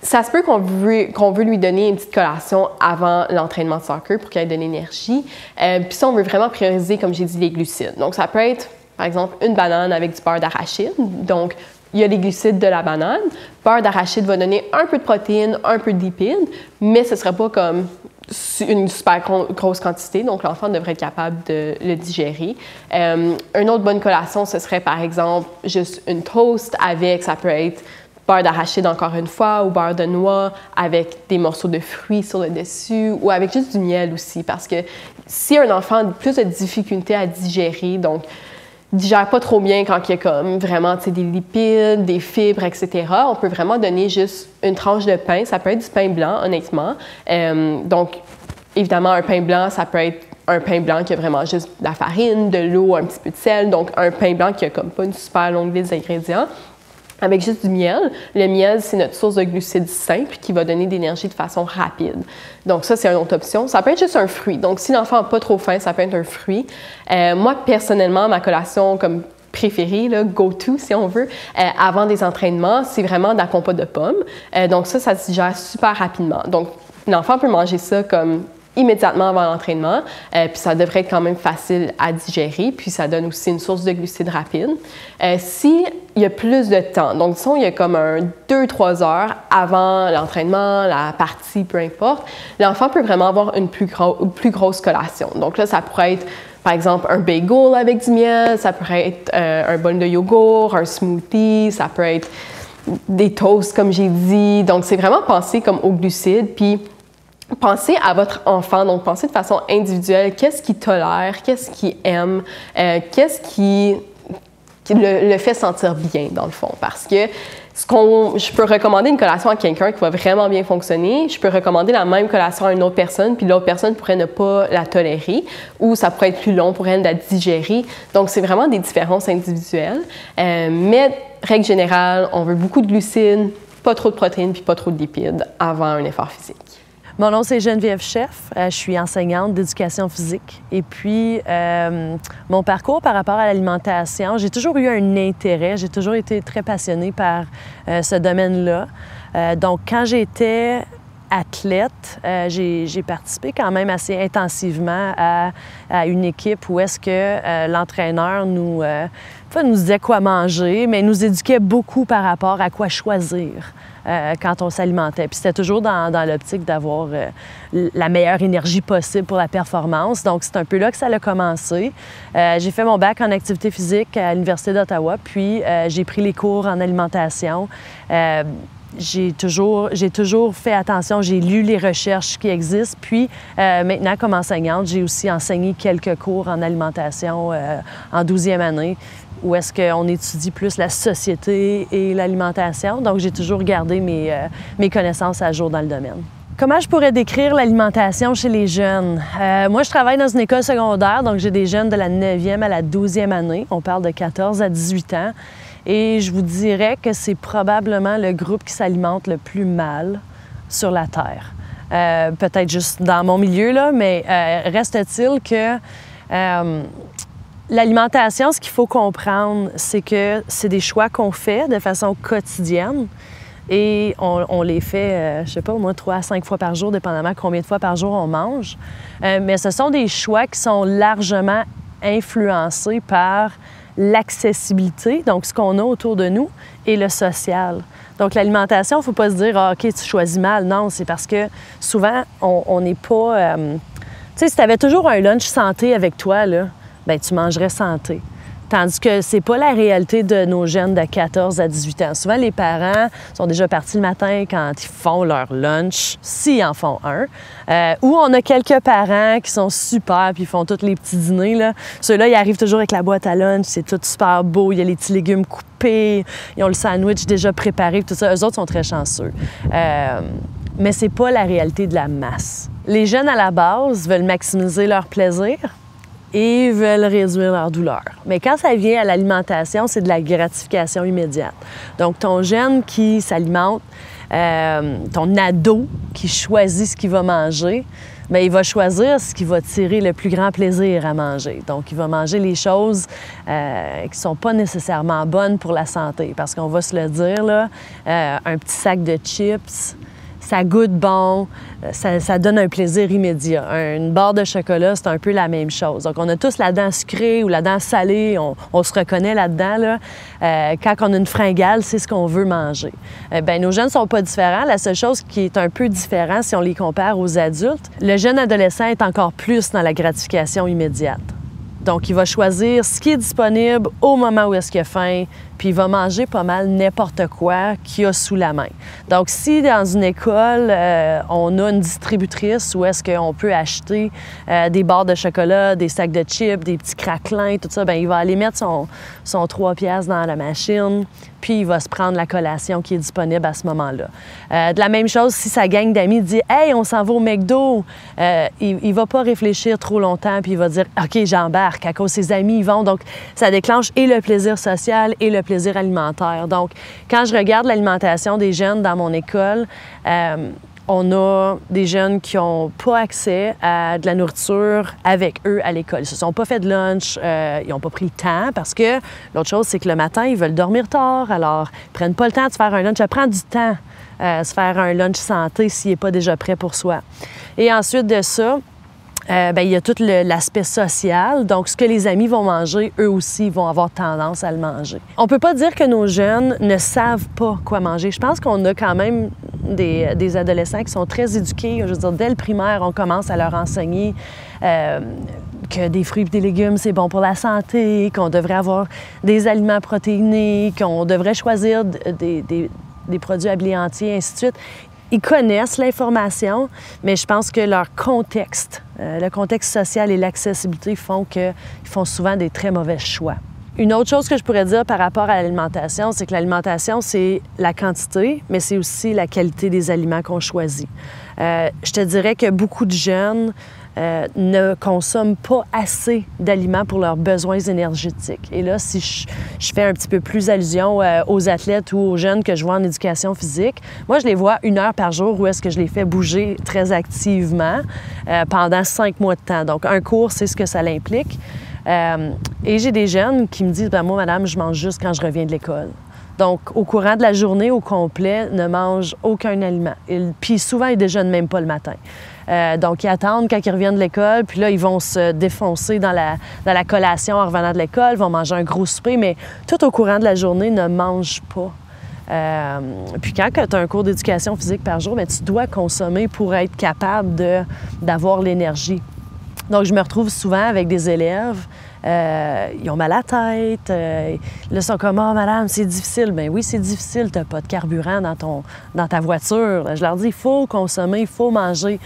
Ça se peut qu'on veut lui donner une petite collation avant l'entraînement de soccer pour qu'il ait de l'énergie. Puis ça, on veut vraiment prioriser, comme j'ai dit, les glucides. Donc, ça peut être, par exemple, une banane avec du beurre d'arachide. Donc, il y a les glucides de la banane. Beurre d'arachide va donner un peu de protéines, un peu de lipides, mais ce ne sera pas comme une super grosse quantité, donc l'enfant devrait être capable de le digérer. Une autre bonne collation, ce serait par exemple juste une toast avec, ça peut être beurre d'arachide encore une fois ou beurre de noix avec des morceaux de fruits sur le dessus ou avec juste du miel aussi parce que si un enfant a plus de difficultés à digérer, donc digère pas trop bien quand il y a comme vraiment des lipides, des fibres, etc., on peut vraiment donner juste une tranche de pain. Ça peut être du pain blanc, honnêtement. Donc, évidemment, un pain blanc, ça peut être un pain blanc qui a vraiment juste de la farine, de l'eau, un petit peu de sel. Donc, un pain blanc qui a comme pas une super longue liste d'ingrédients. Avec juste du miel. Le miel, c'est notre source de glucides simple qui va donner de l'énergie de façon rapide. Donc ça, c'est une autre option. Ça peut être juste un fruit. Donc si l'enfant n'a pas trop faim, ça peut être un fruit. Moi, personnellement, ma collation comme préférée, go-to si on veut, avant des entraînements, c'est vraiment de la compote de pommes. Donc ça se digère super rapidement. Donc l'enfant peut manger ça comme immédiatement avant l'entraînement, puis ça devrait être quand même facile à digérer, puis ça donne aussi une source de glucides rapide. S'il y a plus de temps, donc disons il y a comme 2-3 heures avant l'entraînement, la partie, peu importe, l'enfant peut vraiment avoir une plus grosse collation. Donc là, ça pourrait être par exemple un bagel avec du miel, ça pourrait être un bol de yogourt, un smoothie, ça peut être des toasts comme j'ai dit. Donc c'est vraiment penser comme aux glucides, puis pensez à votre enfant, donc pensez de façon individuelle, qu'est-ce qu'il tolère, qu'est-ce qu'il aime, qu'est-ce qui le fait sentir bien, dans le fond. Parce que je peux recommander une collation à quelqu'un qui va vraiment bien fonctionner, je peux recommander la même collation à une autre personne, puis l'autre personne pourrait ne pas la tolérer, ou ça pourrait être plus long pour elle de la digérer. Donc, c'est vraiment des différences individuelles. Mais, règle générale, on veut beaucoup de glucides, pas trop de protéines, puis pas trop de lipides avant un effort physique. Mon nom, c'est Geneviève Cheff. Je suis enseignante d'éducation physique. Et puis, mon parcours par rapport à l'alimentation, j'ai toujours eu un intérêt. J'ai toujours été très passionnée par ce domaine-là. Donc, quand j'étais athlète, j'ai participé quand même assez intensivement à une équipe où est-ce que l'entraîneur nous disait quoi manger, mais nous éduquait beaucoup par rapport à quoi choisir quand on s'alimentait. Puis c'était toujours dans l'optique d'avoir la meilleure énergie possible pour la performance. Donc, c'est un peu là que ça a commencé. J'ai fait mon bac en activité physique à l'Université d'Ottawa, puis j'ai pris les cours en alimentation. J'ai toujours fait attention, j'ai lu les recherches qui existent, puis maintenant, comme enseignante, j'ai aussi enseigné quelques cours en alimentation en 12e année, où est-ce qu'on étudie plus la société et l'alimentation. Donc, j'ai toujours gardé mes connaissances à jour dans le domaine. Comment je pourrais décrire l'alimentation chez les jeunes? Moi, je travaille dans une école secondaire, donc j'ai des jeunes de la 9e à la 12e année. On parle de 14 à 18 ans. Et je vous dirais que c'est probablement le groupe qui s'alimente le plus mal sur la Terre. Peut-être juste dans mon milieu, là, mais reste-t-il que l'alimentation, ce qu'il faut comprendre, c'est que c'est des choix qu'on fait de façon quotidienne et on les fait, je sais pas, au moins 3 à 5 fois par jour, dépendamment combien de fois par jour on mange. Mais ce sont des choix qui sont largement influencés par l'accessibilité, donc ce qu'on a autour de nous, et le social. Donc l'alimentation, il ne faut pas se dire « OK, tu choisis mal ». Non, c'est parce que souvent, on n'est pas... Tu sais, si tu avais toujours un lunch santé avec toi, là, bien, tu mangerais santé. Tandis que c'est pas la réalité de nos jeunes de 14 à 18 ans. Souvent, les parents sont déjà partis le matin quand ils font leur lunch, s'ils en font un. Ou on a quelques parents qui sont super, puis ils font tous les petits dîners, là. Ceux-là, ils arrivent toujours avec la boîte à lunch, c'est tout super beau, il y a les petits légumes coupés, ils ont le sandwich déjà préparé, tout ça. Eux autres sont très chanceux. Mais c'est pas la réalité de la masse. Les jeunes, à la base, veulent maximiser leur plaisir et veulent réduire leur douleur. Mais quand ça vient à l'alimentation, c'est de la gratification immédiate. Donc, ton jeune qui s'alimente, ton ado qui choisit ce qu'il va manger, bien, il va choisir ce qui va tirer le plus grand plaisir à manger. Donc, il va manger les choses qui ne sont pas nécessairement bonnes pour la santé. Parce qu'on va se le dire, là, un petit sac de chips, ça goûte bon, ça donne un plaisir immédiat. Une barre de chocolat, c'est un peu la même chose. Donc, on a tous la dent sucrée ou la dent salée, on se reconnaît là-dedans. Là. Quand on a une fringale, c'est ce qu'on veut manger. Bien, nos jeunes ne sont pas différents. La seule chose qui est un peu différente, si on les compare aux adultes, le jeune adolescent est encore plus dans la gratification immédiate. Donc, il va choisir ce qui est disponible au moment où est-ce qu'il a faim, puis il va manger pas mal n'importe quoi qu'il y a sous la main. Donc, si dans une école, on a une distributrice où est-ce qu'on peut acheter des barres de chocolat, des sacs de chips, des petits craquelins, tout ça, bien, il va aller mettre son 3 piastres dans la machine, puis il va se prendre la collation qui est disponible à ce moment-là. De la même chose, si sa gang d'amis dit « Hey, on s'en va au McDo », il va pas réfléchir trop longtemps, puis il va dire « OK, j'embarque », à cause ses amis y vont. Donc, ça déclenche et le plaisir social et le plaisir alimentaire. Donc, quand je regarde l'alimentation des jeunes dans mon école, on a des jeunes qui n'ont pas accès à de la nourriture avec eux à l'école. Ils ne se sont pas fait de lunch, ils n'ont pas pris le temps parce que l'autre chose, c'est que le matin, ils veulent dormir tard, alors ils ne prennent pas le temps de se faire un lunch. Ça prend du temps se faire un lunch santé s'il n'est pas déjà prêt pour soi. Et ensuite de ça, bien, il y a tout l'aspect social. Donc, ce que les amis vont manger, eux aussi vont avoir tendance à le manger. On ne peut pas dire que nos jeunes ne savent pas quoi manger. Je pense qu'on a quand même des adolescents qui sont très éduqués. Je veux dire, dès le primaire, on commence à leur enseigner que des fruits et des légumes, c'est bon pour la santé, qu'on devrait avoir des aliments protéinés, qu'on devrait choisir des produits à blé entier, ainsi de suite. Ils connaissent l'information, mais je pense que leur contexte, le contexte social et l'accessibilité font qu'ils font souvent des très mauvais choix. Une autre chose que je pourrais dire par rapport à l'alimentation, c'est que l'alimentation, c'est la quantité, mais c'est aussi la qualité des aliments qu'on choisit. Je te dirais que beaucoup de jeunes ne consomment pas assez d'aliments pour leurs besoins énergétiques. Et là, si je fais un petit peu plus allusion aux athlètes ou aux jeunes que je vois en éducation physique, moi, je les vois 1 heure par jour où est-ce que je les fais bouger très activement pendant 5 mois de temps. Donc, un cours, c'est ce que ça l'implique. Et j'ai des jeunes qui me disent, ben moi, madame, je mange juste quand je reviens de l'école. Donc, au courant de la journée au complet, ne mangent aucun aliment. Puis souvent, ils déjeunent même pas le matin. Donc, ils attendent quand ils reviennent de l'école, puis là, ils vont se défoncer dans la collation en revenant de l'école, vont manger un gros souper, mais tout au courant de la journée, ne mangent pas. Puis quand tu as un cours d'éducation physique par jour, bien, tu dois consommer pour être capable d'avoir l'énergie. Donc, je me retrouve souvent avec des élèves, ils ont mal à la tête, là, ils sont comme « Ah, madame, c'est difficile. » Bien oui, c'est difficile, tu n'as pas de carburant dans ta voiture. Je leur dis « Il faut consommer, il faut manger. »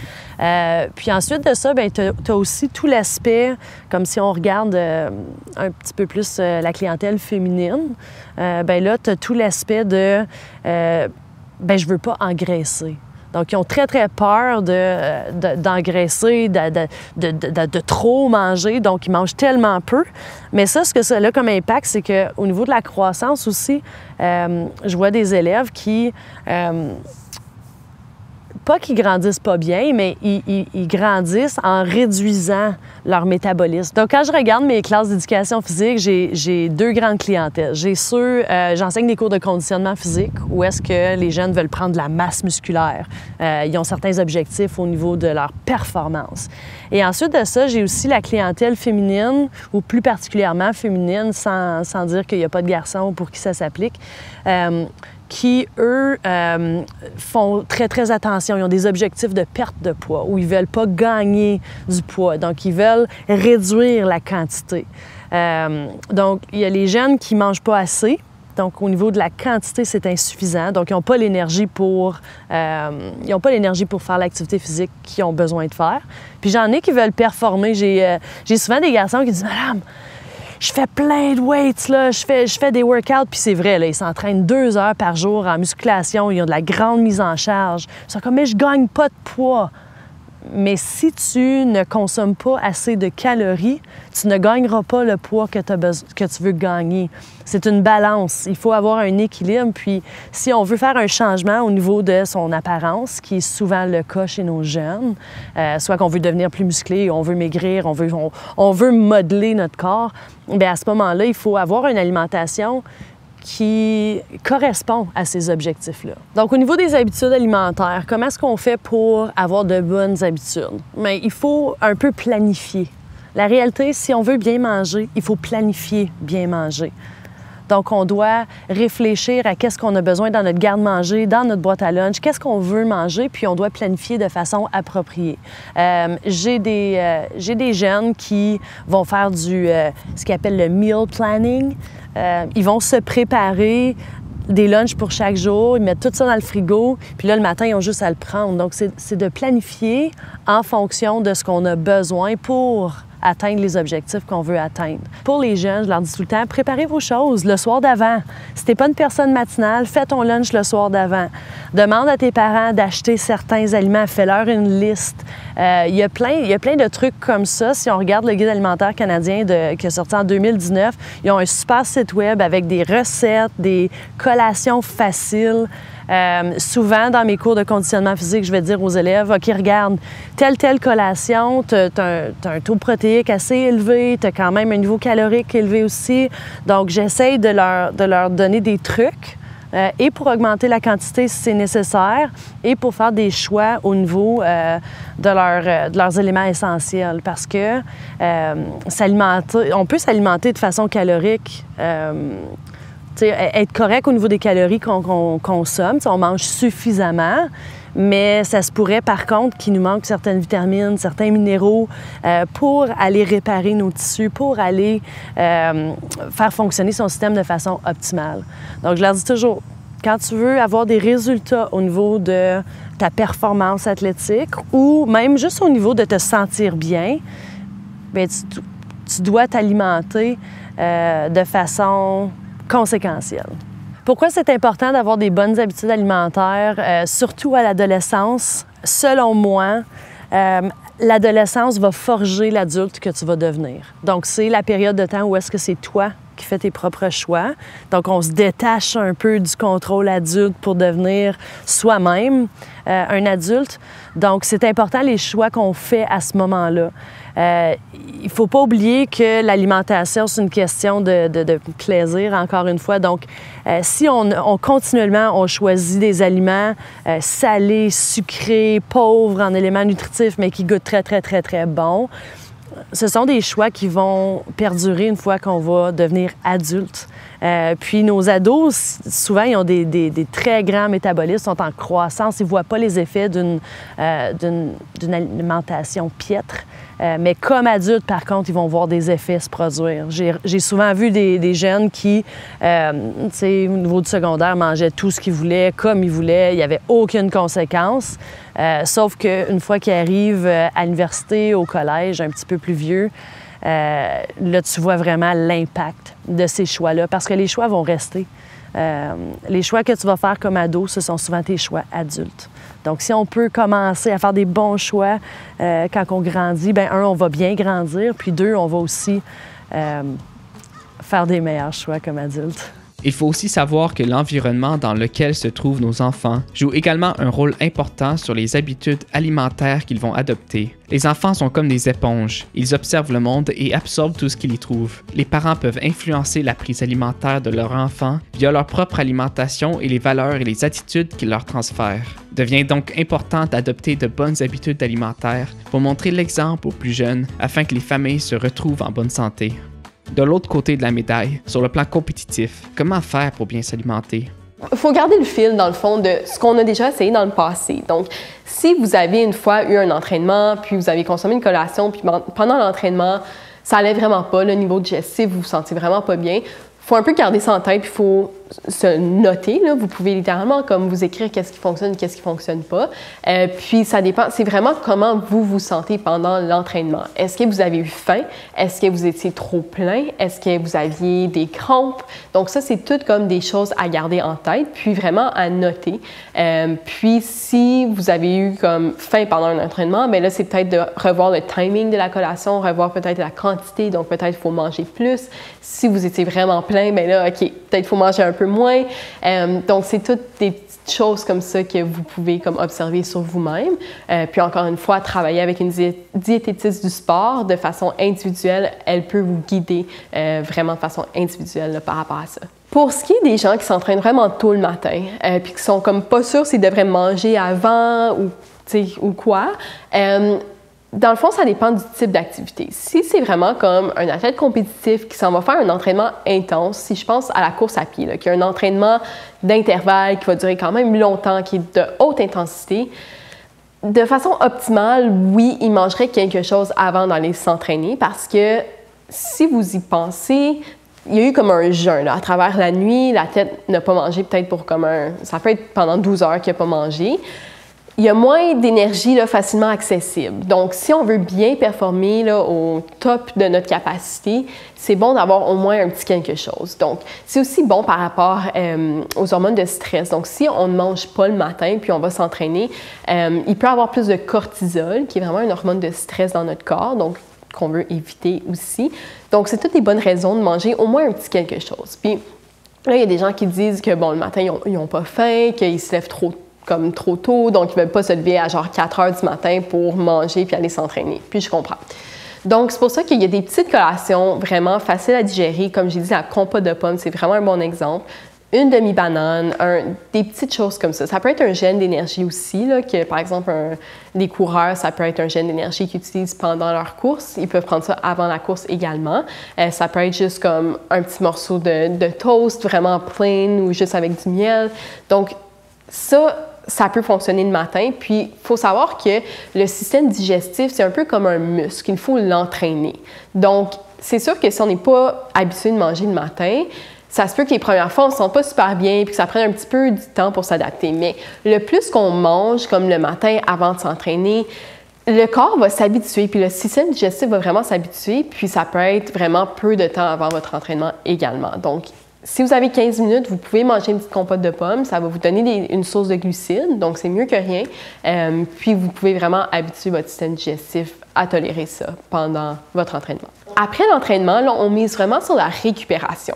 Puis ensuite de ça, tu as aussi tout l'aspect, comme si on regarde un petit peu plus la clientèle féminine, bien là, tu as tout l'aspect de « je veux pas engraisser. » Donc, ils ont très, très peur d'engraisser, de trop manger. Donc, ils mangent tellement peu. Mais ça, ce que ça a comme impact, c'est qu'au niveau de la croissance aussi, je vois des élèves qui... pas qu'ils grandissent pas bien, mais ils grandissent en réduisant leur métabolisme. Donc, quand je regarde mes classes d'éducation physique, j'ai 2 grandes clientèles. J'ai ceux, j'enseigne des cours de conditionnement physique où est-ce que les jeunes veulent prendre de la masse musculaire. Ils ont certains objectifs au niveau de leur performance. Et ensuite de ça, j'ai aussi la clientèle féminine, ou plus particulièrement féminine, sans dire qu'il n'y a pas de garçons pour qui ça s'applique, qui, eux, font très, très attention. Ils ont des objectifs de perte de poids où ils ne veulent pas gagner du poids. Donc, ils veulent réduire la quantité. Donc, il y a les jeunes qui ne mangent pas assez. Donc, au niveau de la quantité, c'est insuffisant. Donc, ils n'ont pas l'énergie pour faire l'activité physique qu'ils ont besoin de faire. Puis, j'en ai qui veulent performer. J'ai souvent des garçons qui disent « Madame, je fais plein de weights, là. Je fais des workouts. » Puis c'est vrai, là, ils s'entraînent 2 heures par jour en musculation. Ils ont de la grande mise en charge. Ils sont comme « Mais je gagne pas de poids. » Mais si tu ne consommes pas assez de calories, tu ne gagneras pas le poids que tu veux gagner. C'est une balance. Il faut avoir un équilibre. Puis, si on veut faire un changement au niveau de son apparence, qui est souvent le cas chez nos jeunes, soit qu'on veut devenir plus musclé, on veut maigrir, on veut modeler notre corps, bien à ce moment-là, il faut avoir une alimentation qui correspond à ces objectifs-là. Donc, au niveau des habitudes alimentaires, comment est-ce qu'on fait pour avoir de bonnes habitudes? Bien, il faut un peu planifier. La réalité, si on veut bien manger, il faut planifier bien manger. Donc, on doit réfléchir à qu'est-ce qu'on a besoin dans notre garde-manger, dans notre boîte à lunch, qu'est-ce qu'on veut manger, puis on doit planifier de façon appropriée. J'ai des jeunes qui vont faire ce qu'ils appellent le meal planning. Ils vont se préparer des lunchs pour chaque jour, ils mettent tout ça dans le frigo, puis là, le matin, ils ont juste à le prendre. Donc, c'est de planifier en fonction de ce qu'on a besoin pour atteindre les objectifs qu'on veut atteindre. Pour les jeunes, je leur dis tout le temps, préparez vos choses le soir d'avant. Si t'es pas une personne matinale, fais ton lunch le soir d'avant. Demande à tes parents d'acheter certains aliments, fais-leur une liste. Il y a plein de trucs comme ça. Si on regarde le Guide alimentaire canadien qui est sorti en 2019, ils ont un super site web avec des recettes, des collations faciles. Souvent, dans mes cours de conditionnement physique, je vais dire aux élèves, OK, regarde, telle collation, tu as un taux protéique assez élevé, tu as quand même un niveau calorique élevé aussi. Donc, j'essaye de leur donner des trucs et pour augmenter la quantité si c'est nécessaire et pour faire des choix au niveau de leurs éléments essentiels. Parce que on peut s'alimenter de façon calorique. Être correct au niveau des calories qu'on consomme. On mange suffisamment, mais ça se pourrait par contre qu'il nous manque certaines vitamines, certains minéraux pour aller réparer nos tissus, pour aller faire fonctionner son système de façon optimale. Donc, je leur dis toujours, quand tu veux avoir des résultats au niveau de ta performance athlétique ou même juste au niveau de te sentir bien, bien, tu dois t'alimenter de façon conséquentielle. Pourquoi c'est important d'avoir des bonnes habitudes alimentaires, surtout à l'adolescence? Selon moi, l'adolescence va forger l'adulte que tu vas devenir. Donc, c'est la période de temps où est-ce que c'est toi qui fais tes propres choix. Donc, on se détache un peu du contrôle adulte pour devenir soi-même un adulte. Donc, c'est important les choix qu'on fait à ce moment-là. Il ne faut pas oublier que l'alimentation, c'est une question de plaisir, encore une fois. Donc, si on continuellement, on choisit des aliments salés, sucrés, pauvres en éléments nutritifs, mais qui goûtent très, très, très, très bons, ce sont des choix qui vont perdurer une fois qu'on va devenir adulte. Puis nos ados, souvent, ils ont des très grands métabolismes, sont en croissance, ils ne voient pas les effets d'une alimentation piètre. Mais comme adultes, par contre, ils vont voir des effets se produire. J'ai souvent vu des jeunes qui, au niveau du secondaire, mangeaient tout ce qu'ils voulaient, comme ils voulaient, il n'y avait aucune conséquence. Sauf qu'une fois qu'ils arrivent à l'université, au collège, un petit peu plus vieux, là, tu vois vraiment l'impact de ces choix-là, parce que les choix vont rester. Les choix que tu vas faire comme ado, ce sont souvent tes choix adultes. Donc, si on peut commencer à faire des bons choix quand on grandit, bien, un, on va bien grandir, puis deux, on va aussi faire des meilleurs choix comme adulte. Il faut aussi savoir que l'environnement dans lequel se trouvent nos enfants joue également un rôle important sur les habitudes alimentaires qu'ils vont adopter. Les enfants sont comme des éponges. Ils observent le monde et absorbent tout ce qu'ils y trouvent. Les parents peuvent influencer la prise alimentaire de leur enfant via leur propre alimentation et les valeurs et les attitudes qu'ils leur transfèrent. Il devient donc important d'adopter de bonnes habitudes alimentaires pour montrer l'exemple aux plus jeunes afin que les familles se retrouvent en bonne santé. De l'autre côté de la médaille, sur le plan compétitif, comment faire pour bien s'alimenter? Il faut garder le fil, dans le fond, de ce qu'on a déjà essayé dans le passé. Donc, si vous avez une fois eu un entraînement, puis vous avez consommé une collation, puis pendant l'entraînement, ça allait vraiment pas, le niveau digestif, vous vous sentez vraiment pas bien, il faut un peu garder ça en tête, puis il faut se noter. Là. Vous pouvez littéralement comme vous écrire qu'est-ce qui fonctionne, qu'est-ce qui fonctionne pas. Puis ça dépend, c'est vraiment comment vous vous sentez pendant l'entraînement. Est-ce que vous avez eu faim? Est-ce que vous étiez trop plein? Est-ce que vous aviez des crampes? Donc ça, c'est tout comme des choses à garder en tête, puis vraiment à noter. Puis si vous avez eu comme faim pendant un entraînement, bien là, c'est peut-être de revoir le timing de la collation, revoir peut-être la quantité, donc peut-être il faut manger plus. Si vous étiez vraiment plein, bien là, OK, peut-être il faut manger un peu moins. Donc, c'est toutes des petites choses comme ça que vous pouvez comme observer sur vous-même. Puis encore une fois, travailler avec une diététiste du sport de façon individuelle, elle peut vous guider vraiment de façon individuelle là, par rapport à ça. Pour ce qui est des gens qui s'entraînent vraiment tôt le matin, puis qui sont comme pas sûrs s'ils devraient manger avant ou quoi, dans le fond, ça dépend du type d'activité. Si c'est vraiment comme un athlète compétitif qui s'en va faire un entraînement intense, si je pense à la course à pied, là, qui a un entraînement d'intervalle qui va durer quand même longtemps, qui est de haute intensité, de façon optimale, oui, il mangerait quelque chose avant d'aller s'entraîner parce que si vous y pensez, il y a eu comme un jeûne, là, à travers la nuit, la tête n'a pas mangé peut-être pour comme ça peut être pendant 12 heures qu'il n'a pas mangé. Il y a moins d'énergie là, facilement accessible. Donc, si on veut bien performer là, au top de notre capacité, c'est bon d'avoir au moins un petit quelque chose. Donc, c'est aussi bon par rapport aux hormones de stress. Donc, si on ne mange pas le matin puis on va s'entraîner, il peut y avoir plus de cortisol, qui est vraiment une hormone de stress dans notre corps, donc qu'on veut éviter aussi. Donc, c'est toutes des bonnes raisons de manger au moins un petit quelque chose. Puis là, il y a des gens qui disent que, bon, le matin, ils n'ont pas faim, qu'ils se lèvent trop tôt, donc ils ne veulent pas se lever à genre 4 heures du matin pour manger puis aller s'entraîner. Puis je comprends. Donc, c'est pour ça qu'il y a des petites collations vraiment faciles à digérer. Comme j'ai dit, la compote de pommes, c'est vraiment un bon exemple. Une demi-banane, des petites choses comme ça. Ça peut être un gène d'énergie aussi, là, que par exemple, les coureurs, ça peut être un gène d'énergie qu'ils utilisent pendant leur course. Ils peuvent prendre ça avant la course également. Ça peut être juste comme un petit morceau de toast vraiment plain ou juste avec du miel. Donc, ça peut fonctionner le matin. Puis, il faut savoir que le système digestif, c'est un peu comme un muscle. Il faut l'entraîner. Donc, c'est sûr que si on n'est pas habitué de manger le matin, ça se peut que les premières fois, on ne se sent pas super bien puis que ça prenne un petit peu du temps pour s'adapter. Mais le plus qu'on mange, comme le matin avant de s'entraîner, le corps va s'habituer, puis le système digestif va vraiment s'habituer, puis ça peut être vraiment peu de temps avant votre entraînement également. Donc, si vous avez 15 minutes, vous pouvez manger une petite compote de pommes. Ça va vous donner une source de glucides, donc c'est mieux que rien. Puis vous pouvez vraiment habituer votre système digestif à tolérer ça pendant votre entraînement. Après l'entraînement, là, on mise vraiment sur la récupération.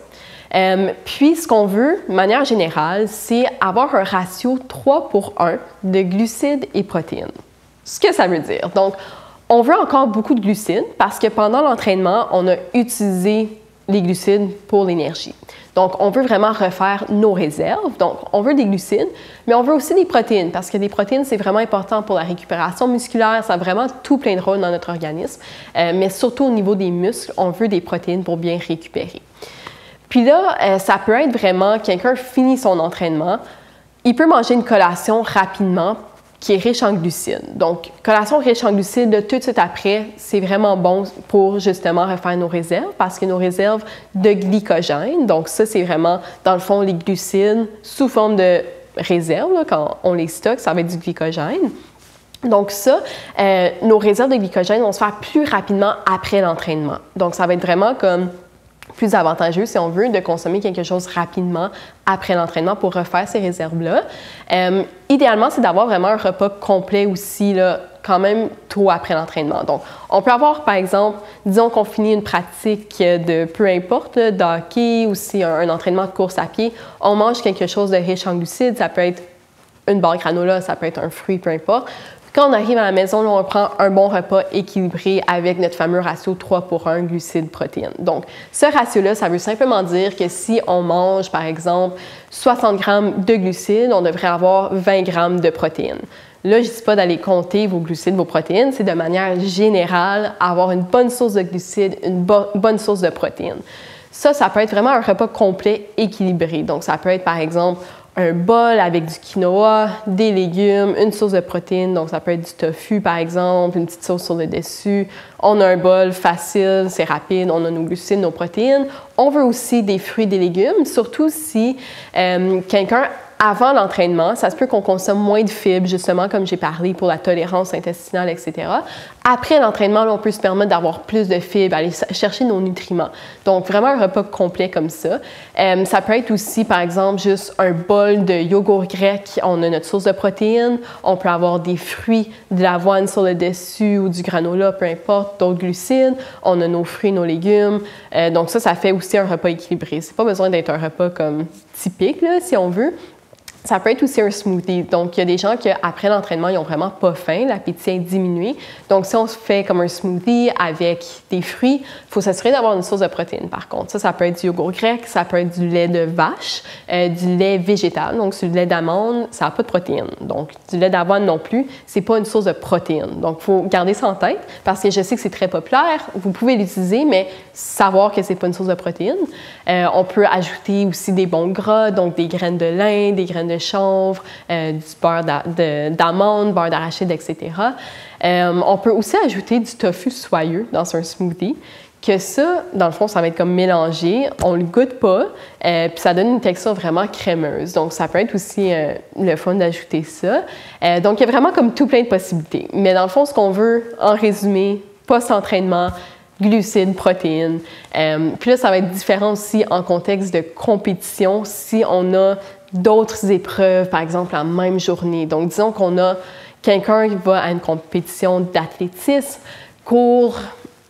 Puis ce qu'on veut, de manière générale, c'est avoir un ratio 3:1 de glucides et protéines. Ce que ça veut dire. Donc, on veut encore beaucoup de glucides parce que pendant l'entraînement, on a utilisé les glucides pour l'énergie. Donc, on veut vraiment refaire nos réserves. Donc, on veut des glucides, mais on veut aussi des protéines parce que les protéines, c'est vraiment important pour la récupération musculaire. Ça a vraiment tout plein de rôles dans notre organisme. Mais surtout au niveau des muscles, on veut des protéines pour bien récupérer. Puis là, ça peut être vraiment, quelqu'un finit son entraînement, il peut manger une collation rapidement qui est riche en glucides. Donc, collation riche en glucides, tout de suite après, c'est vraiment bon pour justement refaire nos réserves parce que nos réserves de glycogène, donc ça, c'est vraiment, dans le fond, les glucides sous forme de réserve, là, quand on les stocke, ça va être du glycogène. Donc ça, nos réserves de glycogène vont se faire plus rapidement après l'entraînement. Donc, ça va être vraiment comme plus avantageux, si on veut, de consommer quelque chose rapidement après l'entraînement pour refaire ces réserves-là. Idéalement, c'est d'avoir vraiment un repas complet aussi, là, quand même tôt après l'entraînement. Donc, on peut avoir, par exemple, disons qu'on finit une pratique de peu importe, là, de hockey ou si un entraînement de course à pied, on mange quelque chose de riche en glucides, ça peut être une barre granola, ça peut être un fruit, peu importe. Quand on arrive à la maison, là, on prend un bon repas équilibré avec notre fameux ratio 3:1 glucides-protéines. Donc, ce ratio-là, ça veut simplement dire que si on mange, par exemple, 60 grammes de glucides, on devrait avoir 20 grammes de protéines. Là, je ne dis pas d'aller compter vos glucides, vos protéines, c'est de manière générale avoir une bonne source de glucides, une bonne source de protéines. Ça peut être vraiment un repas complet équilibré. Donc, ça peut être, par exemple, un bol avec du quinoa, des légumes, une source de protéines, donc ça peut être du tofu par exemple, une petite sauce sur le dessus. On a un bol facile, c'est rapide, on a nos glucides, nos protéines. On veut aussi des fruits, des légumes, surtout si quelqu'un, avant l'entraînement, ça se peut qu'on consomme moins de fibres, justement, comme j'ai parlé, pour la tolérance intestinale, etc. Après l'entraînement, là, on peut se permettre d'avoir plus de fibres, aller chercher nos nutriments. Donc, vraiment un repas complet comme ça. Ça peut être aussi, par exemple, juste un bol de yogourt grec. On a notre source de protéines. On peut avoir des fruits, de l'avoine sur le dessus ou du granola, peu importe, d'autres glucides. On a nos fruits, nos légumes. Donc, ça fait aussi un repas équilibré. C'est pas besoin d'être un repas comme typique, là, si on veut. Ça peut être aussi un smoothie. Donc, il y a des gens qui, après l'entraînement, ils n'ont vraiment pas faim, l'appétit est diminué. Donc, si on se fait comme un smoothie avec des fruits, il faut s'assurer d'avoir une source de protéines, par contre. Ça peut être du yogourt grec, ça peut être du lait de vache, du lait végétal. Donc, c'est du lait d'amande, ça n'a pas de protéines. Donc, du lait d'avoine non plus, c'est pas une source de protéines. Donc, il faut garder ça en tête parce que je sais que c'est très populaire. Vous pouvez l'utiliser, mais savoir que c'est pas une source de protéines. On peut ajouter aussi des bons gras, donc des graines de lin, des graines de chanvre, du beurre d'amande, beurre d'arachide, etc. On peut aussi ajouter du tofu soyeux dans un smoothie que ça, dans le fond, ça va être comme mélangé, on le goûte pas, puis ça donne une texture vraiment crémeuse. Donc, ça peut être aussi le fun d'ajouter ça. Donc, il y a vraiment comme tout plein de possibilités. Mais dans le fond, ce qu'on veut, en résumé, post-entraînement, glucides, protéines. Puis là, ça va être différent aussi en contexte de compétition si on a d'autres épreuves, par exemple, la même journée. Donc, disons qu'on a quelqu'un qui va à une compétition d'athlétisme, court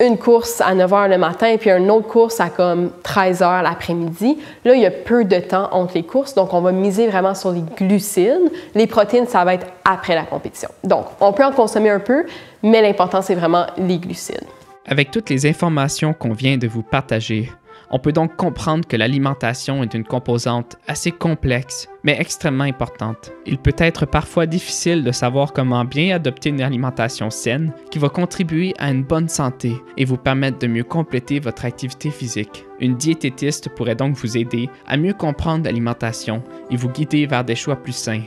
une course à 9 h le matin, puis une autre course à comme 13 h l'après-midi. Là, il y a peu de temps entre les courses, donc on va miser vraiment sur les glucides. Les protéines, ça va être après la compétition. Donc, on peut en consommer un peu, mais l'important, c'est vraiment les glucides. Avec toutes les informations qu'on vient de vous partager, on peut donc comprendre que l'alimentation est une composante assez complexe, mais extrêmement importante. Il peut être parfois difficile de savoir comment bien adopter une alimentation saine qui va contribuer à une bonne santé et vous permettre de mieux compléter votre activité physique. Une diététiste pourrait donc vous aider à mieux comprendre l'alimentation et vous guider vers des choix plus sains.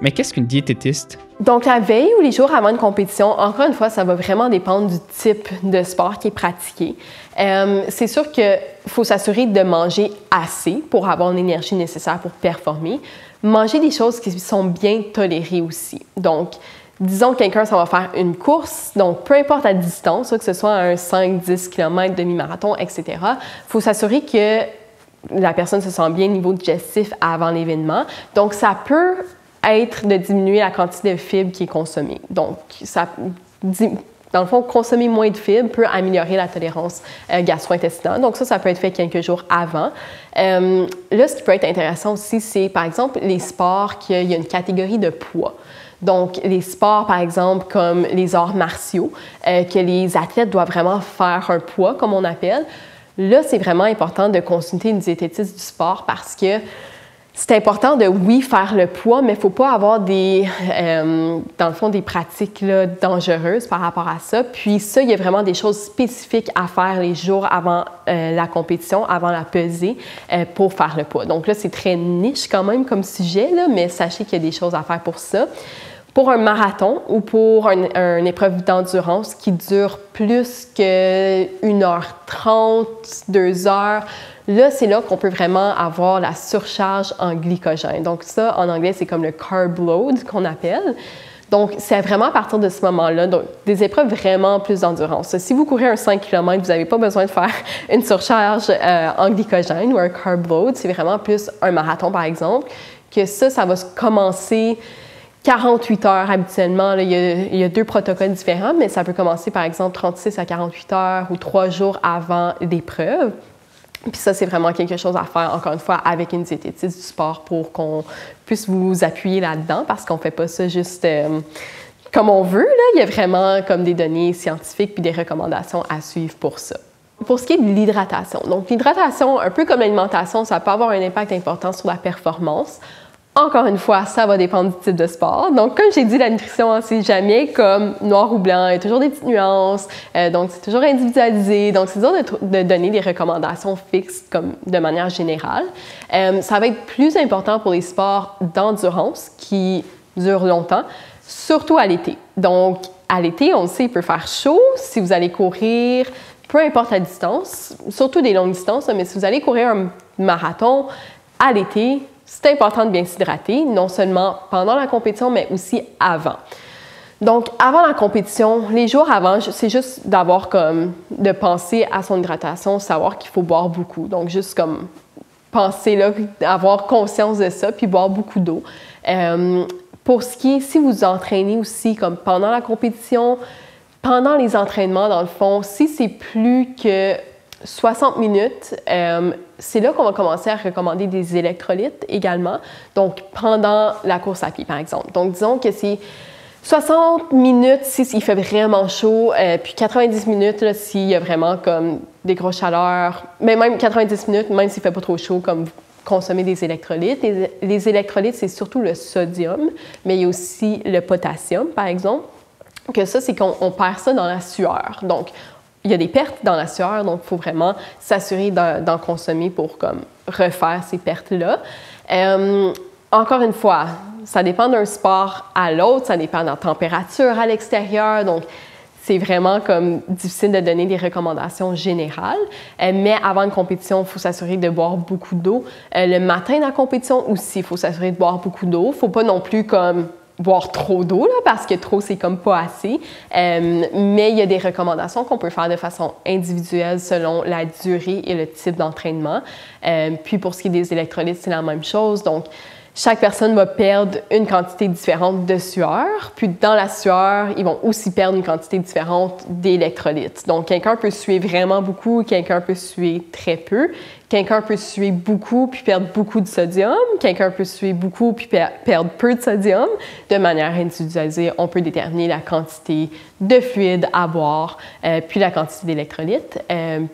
Mais qu'est-ce qu'une diététiste? Donc, la veille ou les jours avant une compétition, encore une fois, ça va vraiment dépendre du type de sport qui est pratiqué. C'est sûr qu'il faut s'assurer de manger assez pour avoir l'énergie nécessaire pour performer. Manger des choses qui sont bien tolérées aussi. Donc, disons que quelqu'un, ça va faire une course, donc peu importe la distance, que ce soit un 5-10 km, demi-marathon, etc., il faut s'assurer que la personne se sent bien au niveau digestif avant l'événement. Donc, ça peut être de diminuer la quantité de fibres qui est consommée. Donc, dans le fond, consommer moins de fibres peut améliorer la tolérance gastro-intestinale. Donc, ça peut être fait quelques jours avant. Là, ce qui peut être intéressant aussi, c'est, par exemple, les sports qu'il y a une catégorie de poids. Donc, les sports, par exemple, comme les arts martiaux, que les athlètes doivent vraiment faire un poids, comme on appelle. Là, c'est vraiment important de consulter une diététiste du sport parce que c'est important de, oui, faire le poids, mais il ne faut pas avoir dans le fond, des pratiques là, dangereuses par rapport à ça. Puis ça, il y a vraiment des choses spécifiques à faire les jours avant la compétition, avant la pesée, pour faire le poids. Donc là, c'est très niche quand même comme sujet, là, mais sachez qu'il y a des choses à faire pour ça. Pour un marathon ou pour une épreuve d'endurance qui dure plus que 1h30, 2 heures, là, c'est là qu'on peut vraiment avoir la surcharge en glycogène. Donc ça, en anglais, c'est comme le carb load qu'on appelle. Donc, c'est vraiment à partir de ce moment-là, donc des épreuves vraiment plus d'endurance. Si vous courez un 5 km, vous n'avez pas besoin de faire une surcharge en glycogène ou un carb load. C'est vraiment plus un marathon, par exemple, que ça va commencer 48 heures habituellement. Là, il y a 2 protocoles différents, mais ça peut commencer, par exemple, 36 à 48 heures ou 3 jours avant l'épreuve. Puis ça, c'est vraiment quelque chose à faire, encore une fois, avec une diététiste du sport pour qu'on puisse vous appuyer là-dedans parce qu'on ne fait pas ça juste comme on veut. Là. Il y a vraiment comme des données scientifiques puis des recommandations à suivre pour ça. Pour ce qui est de l'hydratation, donc l'hydratation, un peu comme l'alimentation, ça peut avoir un impact important sur la performance. Encore une fois, ça va dépendre du type de sport. Donc, comme j'ai dit, la nutrition, c'est jamais comme noir ou blanc. Il y a toujours des petites nuances. Donc, c'est toujours individualisé. Donc, c'est dur de donner des recommandations fixes comme de manière générale. Ça va être plus important pour les sports d'endurance qui durent longtemps, surtout à l'été. Donc, à l'été, on le sait, il peut faire chaud. Si vous allez courir, peu importe la distance, surtout des longues distances, mais si vous allez courir un marathon à l'été, c'est important de bien s'hydrater, non seulement pendant la compétition, mais aussi avant. Donc, avant la compétition, les jours avant, c'est juste de penser à son hydratation, savoir qu'il faut boire beaucoup. Donc, juste comme penser, là, avoir conscience de ça, puis boire beaucoup d'eau. Pour ce qui est, si vous entraînez aussi, comme pendant la compétition, pendant les entraînements, dans le fond, si c'est plus que 60 minutes, c'est là qu'on va commencer à recommander des électrolytes également, donc pendant la course à pied, par exemple. Donc, disons que c'est 60 minutes s'il fait vraiment chaud, puis 90 minutes s'il y a vraiment comme des grosses chaleurs, mais même 90 minutes, même s'il ne fait pas trop chaud, comme consommer des électrolytes. Les électrolytes, c'est surtout le sodium, mais il y a aussi le potassium, par exemple, que ça, c'est qu'on perd ça dans la sueur. Donc, il y a des pertes dans la sueur, donc il faut vraiment s'assurer d'en consommer pour comme, refaire ces pertes-là. Encore une fois, ça dépend d'un sport à l'autre, ça dépend de la température à l'extérieur. Donc, c'est vraiment comme difficile de donner des recommandations générales. Mais avant une compétition, il faut s'assurer de boire beaucoup d'eau. Le matin de la compétition aussi, il faut s'assurer de boire beaucoup d'eau. Il ne faut pas non plus comme boire trop d'eau, là, parce que trop, c'est comme pas assez. Mais il y a des recommandations qu'on peut faire de façon individuelle selon la durée et le type d'entraînement. Puis pour ce qui est des électrolytes, c'est la même chose. Donc, chaque personne va perdre une quantité différente de sueur, puis dans la sueur, ils vont aussi perdre une quantité différente d'électrolytes. Donc, quelqu'un peut suer vraiment beaucoup, quelqu'un peut suer très peu. Quelqu'un peut suer beaucoup puis perdre beaucoup de sodium. Quelqu'un peut suer beaucoup puis perdre peu de sodium. De manière individualisée, on peut déterminer la quantité de fluide à boire, puis la quantité d'électrolytes.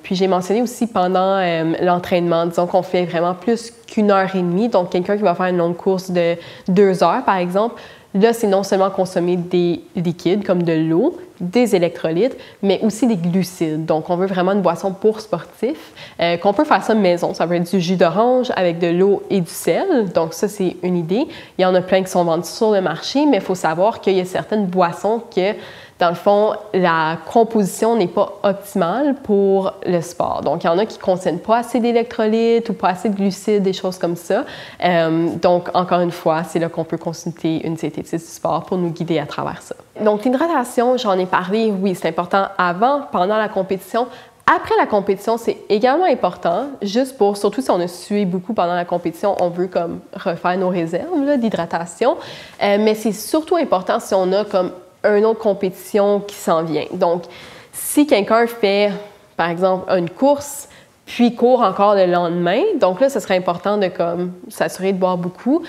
Puis j'ai mentionné aussi pendant l'entraînement, disons qu'on fait vraiment plus qu'1 heure et demie. Donc, quelqu'un qui va faire une longue course de 2 heures, par exemple, là, c'est non seulement consommer des liquides comme de l'eau, des électrolytes, mais aussi des glucides. Donc, on veut vraiment une boisson pour sportifs, qu'on peut faire ça maison. Ça peut être du jus d'orange avec de l'eau et du sel. Donc, ça, c'est une idée. Il y en a plein qui sont vendus sur le marché, mais il faut savoir qu'il y a certaines boissons que, dans le fond, la composition n'est pas optimale pour le sport. Donc, il y en a qui ne contiennent pas assez d'électrolytes ou pas assez de glucides, des choses comme ça. Donc, encore une fois, c'est là qu'on peut consulter une diététiste du sport pour nous guider à travers ça. Donc, l'hydratation, j'en ai parlé, oui, c'est important avant, pendant la compétition. Après la compétition, c'est également important, juste pour, surtout si on a sué beaucoup pendant la compétition, on veut comme refaire nos réserves d'hydratation. Mais c'est surtout important si on a comme une autre compétition qui s'en vient. Donc, si quelqu'un fait, par exemple, une course, puis court encore le lendemain, donc là, ce serait important de comme s'assurer de boire beaucoup.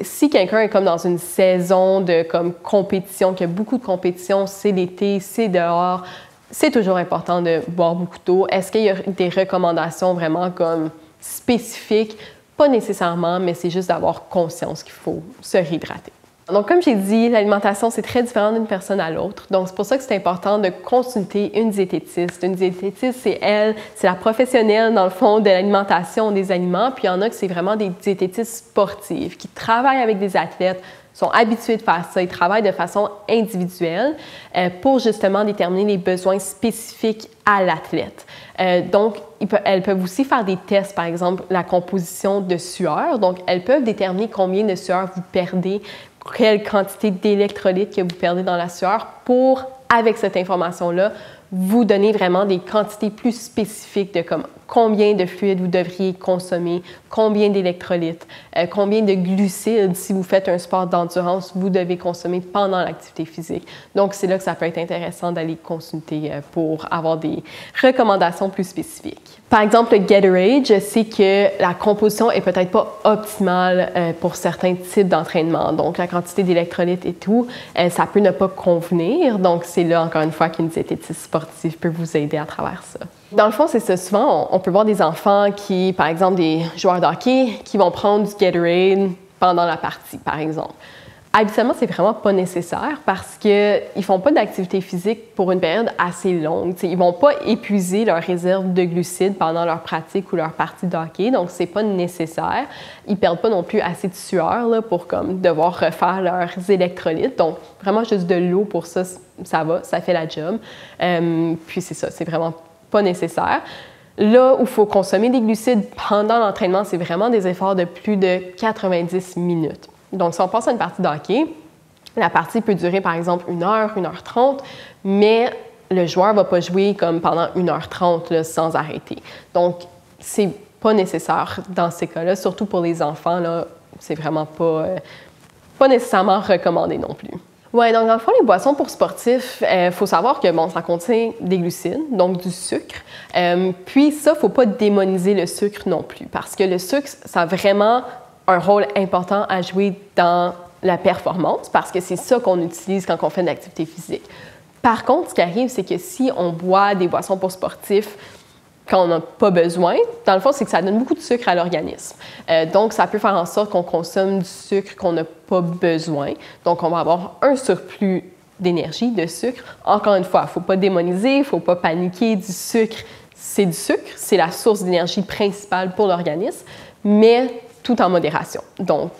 Si quelqu'un est comme dans une saison de comme compétition, qu'il y a beaucoup de compétition, c'est l'été, c'est dehors, c'est toujours important de boire beaucoup d'eau. Est-ce qu'il y a des recommandations vraiment comme spécifiques? Pas nécessairement, mais c'est juste d'avoir conscience qu'il faut se réhydrater. Donc, comme j'ai dit, l'alimentation, c'est très différent d'une personne à l'autre. Donc, c'est pour ça que c'est important de consulter une diététiste. Une diététiste, c'est la professionnelle, dans le fond, de l'alimentation des aliments. Puis, il y en a que c'est vraiment des diététistes sportives qui travaillent avec des athlètes, sont habitués de faire ça. Ils travaillent de façon individuelle pour justement déterminer les besoins spécifiques à l'athlète. Donc, elles peuvent aussi faire des tests, par exemple, la composition de sueur. Donc, elles peuvent déterminer combien de sueur vous perdez, quelle quantité d'électrolytes que vous perdez dans la sueur pour, avec cette information-là, vous donner vraiment des quantités plus spécifiques de comme combien de fluides vous devriez consommer, combien d'électrolytes, combien de glucides, si vous faites un sport d'endurance, vous devez consommer pendant l'activité physique. Donc, c'est là que ça peut être intéressant d'aller consulter pour avoir des recommandations plus spécifiques. Par exemple, le Gatorade, je sais que la composition est peut-être pas optimale pour certains types d'entraînement. Donc, la quantité d'électrolytes et tout, ça peut ne pas convenir. Donc, c'est là, encore une fois, qu'une diététiste sportive peut vous aider à travers ça. Dans le fond, c'est ça. Souvent, on peut voir des enfants qui, par exemple, des joueurs de hockey, qui vont prendre du Gatorade pendant la partie, par exemple. Habituellement, c'est vraiment pas nécessaire parce qu'ils ne font pas d'activité physique pour une période assez longue. T'sais, ils ne vont pas épuiser leur réserve de glucides pendant leur pratique ou leur partie de hockey, donc c'est pas nécessaire. Ils ne perdent pas non plus assez de sueur là, pour comme, devoir refaire leurs électrolytes. Donc, vraiment juste de l'eau pour ça, ça va, ça fait la job. Puis c'est ça, c'est vraiment pas nécessaire. Là où il faut consommer des glucides pendant l'entraînement, c'est vraiment des efforts de plus de 90 minutes. Donc, si on passe à une partie de hockey, la partie peut durer, par exemple, 1 heure, 1h30, mais le joueur ne va pas jouer comme pendant 1h30 là, sans arrêter. Donc, c'est pas nécessaire dans ces cas-là, surtout pour les enfants, là, c'est vraiment pas nécessairement recommandé non plus. Oui, donc dans le fond, les boissons pour sportifs, faut savoir que bon, ça contient des glucides, donc du sucre. Puis ça, il ne faut pas démoniser le sucre non plus, parce que le sucre, ça a vraiment un rôle important à jouer dans la performance, parce que c'est ça qu'on utilise quand on fait de l'activité physique. Par contre, ce qui arrive, c'est que si on boit des boissons pour sportifs quand on n'a pas besoin, dans le fond, c'est que ça donne beaucoup de sucre à l'organisme. Donc, ça peut faire en sorte qu'on consomme du sucre qu'on n'a pas besoin. Donc, on va avoir un surplus d'énergie, de sucre. Encore une fois, il ne faut pas démoniser, il ne faut pas paniquer. Du sucre, c'est la source d'énergie principale pour l'organisme, mais tout en modération. Donc,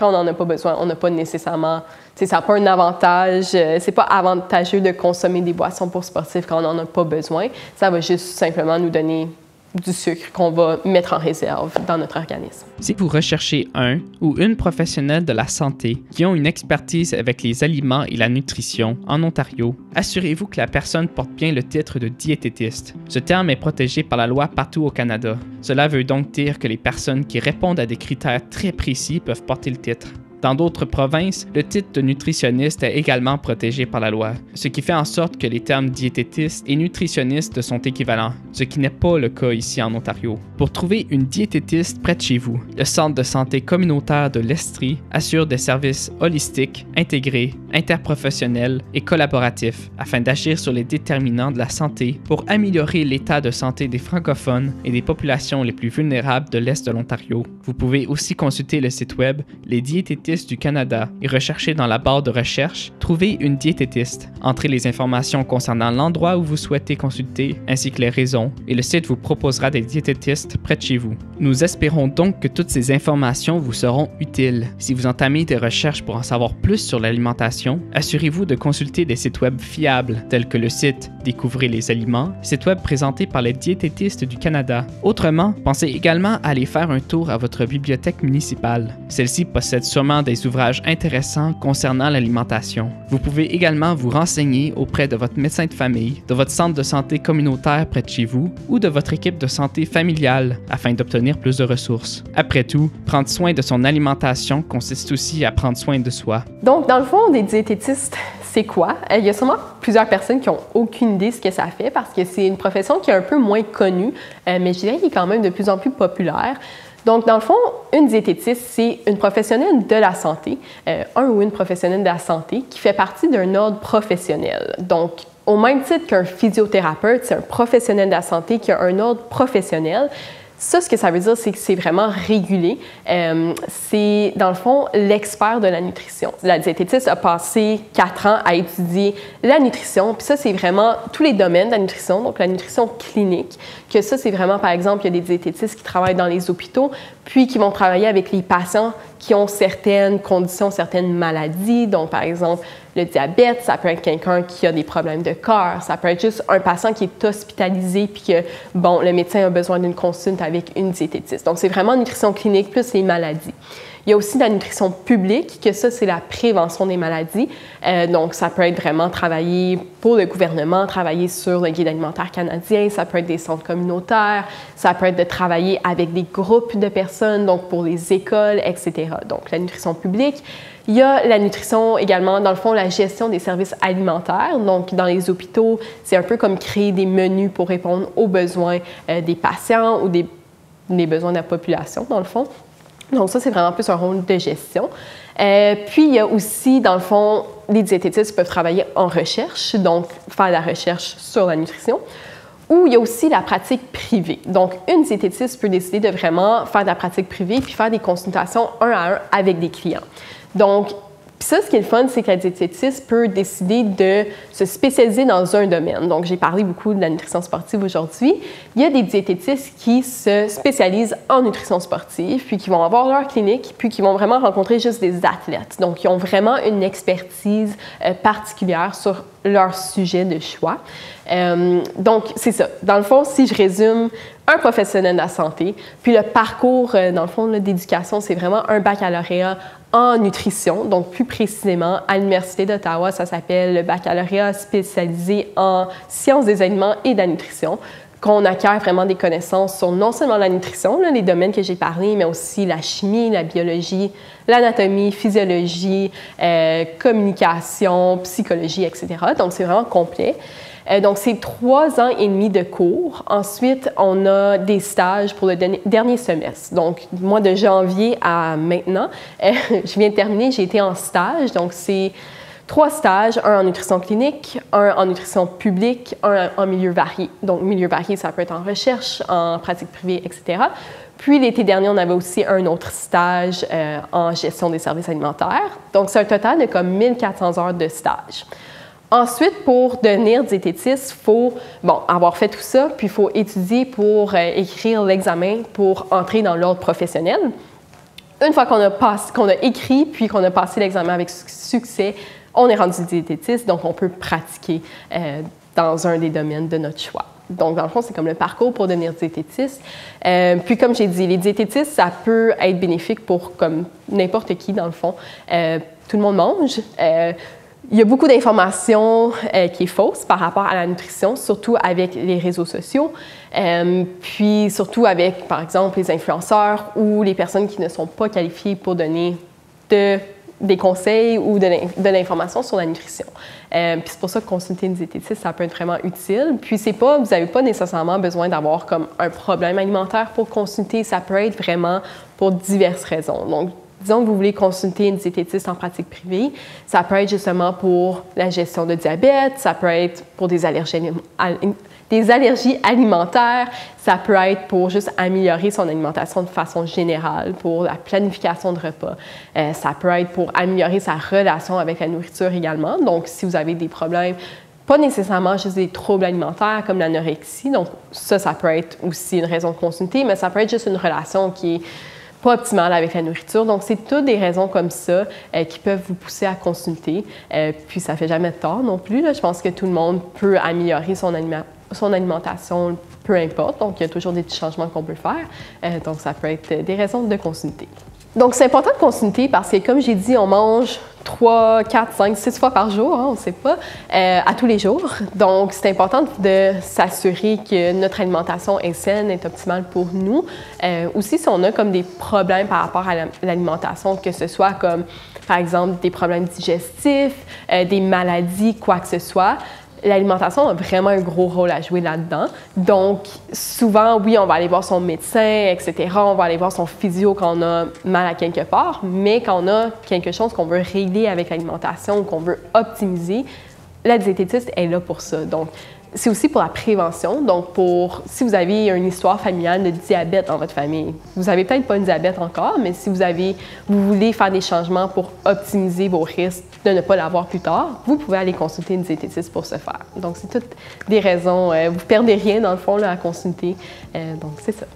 quand on n'en a pas besoin. On n'a pas nécessairement, ça n'a pas un avantage, c'est pas avantageux de consommer des boissons pour sportifs quand on n'en a pas besoin. Ça va juste simplement nous donner du sucre qu'on va mettre en réserve dans notre organisme. Si vous recherchez un ou une professionnelle de la santé qui ont une expertise avec les aliments et la nutrition en Ontario, assurez-vous que la personne porte bien le titre de diététiste. Ce terme est protégé par la loi partout au Canada. Cela veut donc dire que les personnes qui répondent à des critères très précis peuvent porter le titre. Dans d'autres provinces, le titre de nutritionniste est également protégé par la loi, ce qui fait en sorte que les termes diététiste et nutritionniste sont équivalents, ce qui n'est pas le cas ici en Ontario. Pour trouver une diététiste près de chez vous, le Centre de santé communautaire de l'Estrie assure des services holistiques, intégrés, interprofessionnels et collaboratifs afin d'agir sur les déterminants de la santé pour améliorer l'état de santé des francophones et des populations les plus vulnérables de l'Est de l'Ontario. Vous pouvez aussi consulter le site web Les diététistes du Canada et rechercher dans la barre de recherche « Trouver une diététiste ». Entrez les informations concernant l'endroit où vous souhaitez consulter ainsi que les raisons et le site vous proposera des diététistes près de chez vous. Nous espérons donc que toutes ces informations vous seront utiles. Si vous entamez des recherches pour en savoir plus sur l'alimentation, assurez-vous de consulter des sites web fiables tels que le site Découvrez les aliments, site web présenté par les diététistes du Canada. Autrement, pensez également à aller faire un tour à votre bibliothèque municipale. Celle-ci possède sûrement des ouvrages intéressants concernant l'alimentation. Vous pouvez également vous renseigner auprès de votre médecin de famille, de votre centre de santé communautaire près de chez vous ou de votre équipe de santé familiale afin d'obtenir plus de ressources. Après tout, prendre soin de son alimentation consiste aussi à prendre soin de soi. Donc, dans le fond, des diététistes, c'est quoi? Il y a sûrement plusieurs personnes qui n'ont aucune idée de ce que ça fait parce que c'est une profession qui est un peu moins connue, mais je dirais qu'elle est quand même de plus en plus populaire. Donc, dans le fond, une diététiste, c'est une professionnelle de la santé, un ou une professionnelle de la santé qui fait partie d'un ordre professionnel. Donc, au même titre qu'un physiothérapeute, c'est un professionnel de la santé qui a un ordre professionnel. Ça, ce que ça veut dire, c'est que c'est vraiment régulé. C'est, dans le fond, l'expert de la nutrition. La diététiste a passé 4 ans à étudier la nutrition. Puis ça, c'est vraiment tous les domaines de la nutrition, donc la nutrition clinique. Que ça, c'est vraiment, par exemple, il y a des diététistes qui travaillent dans les hôpitaux, puis qui vont travailler avec les patients qui ont certaines conditions, certaines maladies. Donc, par exemple, le diabète, ça peut être quelqu'un qui a des problèmes de cœur. Ça peut être juste un patient qui est hospitalisé puis que, bon, le médecin a besoin d'une consulte avec une diététiste. Donc, c'est vraiment nutrition clinique plus les maladies. Il y a aussi la nutrition publique, que ça, c'est la prévention des maladies. Donc, ça peut être vraiment travailler pour le gouvernement, travailler sur le guide alimentaire canadien, ça peut être des centres communautaires, ça peut être de travailler avec des groupes de personnes, donc pour les écoles, etc. Donc, la nutrition publique. Il y a la nutrition également, dans le fond, la gestion des services alimentaires. Donc, dans les hôpitaux, c'est un peu comme créer des menus pour répondre aux besoins des patients ou des besoins de la population, dans le fond. Donc, ça, c'est vraiment plus un rôle de gestion. Puis, il y a aussi, dans le fond, les diététistes peuvent travailler en recherche, donc faire de la recherche sur la nutrition. Ou il y a aussi la pratique privée. Donc, une diététiste peut décider de vraiment faire de la pratique privée puis faire des consultations 1 à 1 avec des clients. Donc, puis ça, ce qui est le fun, c'est que la diététiste peut décider de se spécialiser dans un domaine. Donc, j'ai parlé beaucoup de la nutrition sportive aujourd'hui. Il y a des diététistes qui se spécialisent en nutrition sportive, puis qui vont avoir leur clinique, puis qui vont vraiment rencontrer juste des athlètes. Donc, ils ont vraiment une expertise particulière sur leur sujet de choix. Donc, c'est ça. Dans le fond, si je résume, un professionnel de la santé, puis le parcours, dans le fond, d'éducation, c'est vraiment un baccalauréat en nutrition, donc plus précisément à l'Université d'Ottawa, ça s'appelle le baccalauréat spécialisé en sciences des aliments et de la nutrition, qu'on acquiert vraiment des connaissances sur non seulement la nutrition, les domaines que j'ai parlé, mais aussi la chimie, la biologie, l'anatomie, physiologie, communication, psychologie, etc. Donc, c'est vraiment complet. Donc, c'est 3 ans et demi de cours. Ensuite, on a des stages pour le dernier semestre. Donc, du mois de janvier à maintenant, je viens de terminer, j'ai été en stage. Donc, c'est 3 stages, un en nutrition clinique, un en nutrition publique, un en milieu varié. Donc, milieu varié, ça peut être en recherche, en pratique privée, etc. Puis, l'été dernier, on avait aussi un autre stage en gestion des services alimentaires. Donc, c'est un total de comme 1400 heures de stage. Ensuite, pour devenir diététiste, il faut avoir fait tout ça, puis il faut étudier pour écrire l'examen pour entrer dans l'ordre professionnel. Une fois qu'on a écrit puis qu'on a passé l'examen avec succès, on est rendu diététiste, donc on peut pratiquer dans un des domaines de notre choix. Donc, dans le fond, c'est comme le parcours pour devenir diététiste. Puis, comme j'ai dit, les diététistes, ça peut être bénéfique pour comme n'importe qui, dans le fond. Tout le monde mange. Il y a beaucoup d'informations qui est fausse par rapport à la nutrition, surtout avec les réseaux sociaux, puis surtout avec, par exemple, les influenceurs ou les personnes qui ne sont pas qualifiées pour donner des conseils ou de l'information sur la nutrition. Puis c'est pour ça que consulter une diététiste, ça peut être vraiment utile. Puis vous n'avez pas nécessairement besoin d'avoir comme un problème alimentaire pour consulter. Ça peut être vraiment pour diverses raisons. Donc, disons que vous voulez consulter une diététiste en pratique privée, ça peut être justement pour la gestion de diabète, ça peut être pour des allergies alimentaires, ça peut être pour juste améliorer son alimentation de façon générale, pour la planification de repas. Ça peut être pour améliorer sa relation avec la nourriture également. Donc, si vous avez des problèmes, pas nécessairement juste des troubles alimentaires comme l'anorexie, donc ça peut être aussi une raison de consulter, mais ça peut être juste une relation qui est pas optimale avec la nourriture. Donc, c'est toutes des raisons comme ça qui peuvent vous pousser à consulter. Puis, ça fait jamais de tort non plus. Là. Je pense que tout le monde peut améliorer son alimentation, peu importe. Donc, il y a toujours des petits changements qu'on peut faire. Donc, ça peut être des raisons de consulter. Donc, c'est important de consulter parce que, comme j'ai dit, on mange 3, 4, 5, 6 fois par jour, hein, on ne sait pas, à tous les jours. Donc, c'est important de s'assurer que notre alimentation est saine, est optimale pour nous. Aussi, si on a comme des problèmes par rapport à l'alimentation, que ce soit comme, par exemple, des problèmes digestifs, des maladies, quoi que ce soit, l'alimentation a vraiment un gros rôle à jouer là-dedans. Donc, souvent, oui, on va aller voir son médecin, etc. On va aller voir son physio quand on a mal à quelque part, mais quand on a quelque chose qu'on veut régler avec l'alimentation ou qu'on veut optimiser, la diététiste est là pour ça. Donc, c'est aussi pour la prévention. Donc, si vous avez une histoire familiale de diabète dans votre famille, vous n'avez peut-être pas une diabète encore, mais si vous voulez faire des changements pour optimiser vos risques de ne pas l'avoir plus tard, vous pouvez aller consulter une diététiste pour ce faire. Donc, c'est toutes des raisons. Vous ne perdez rien, dans le fond, là, à consulter. Donc, c'est ça.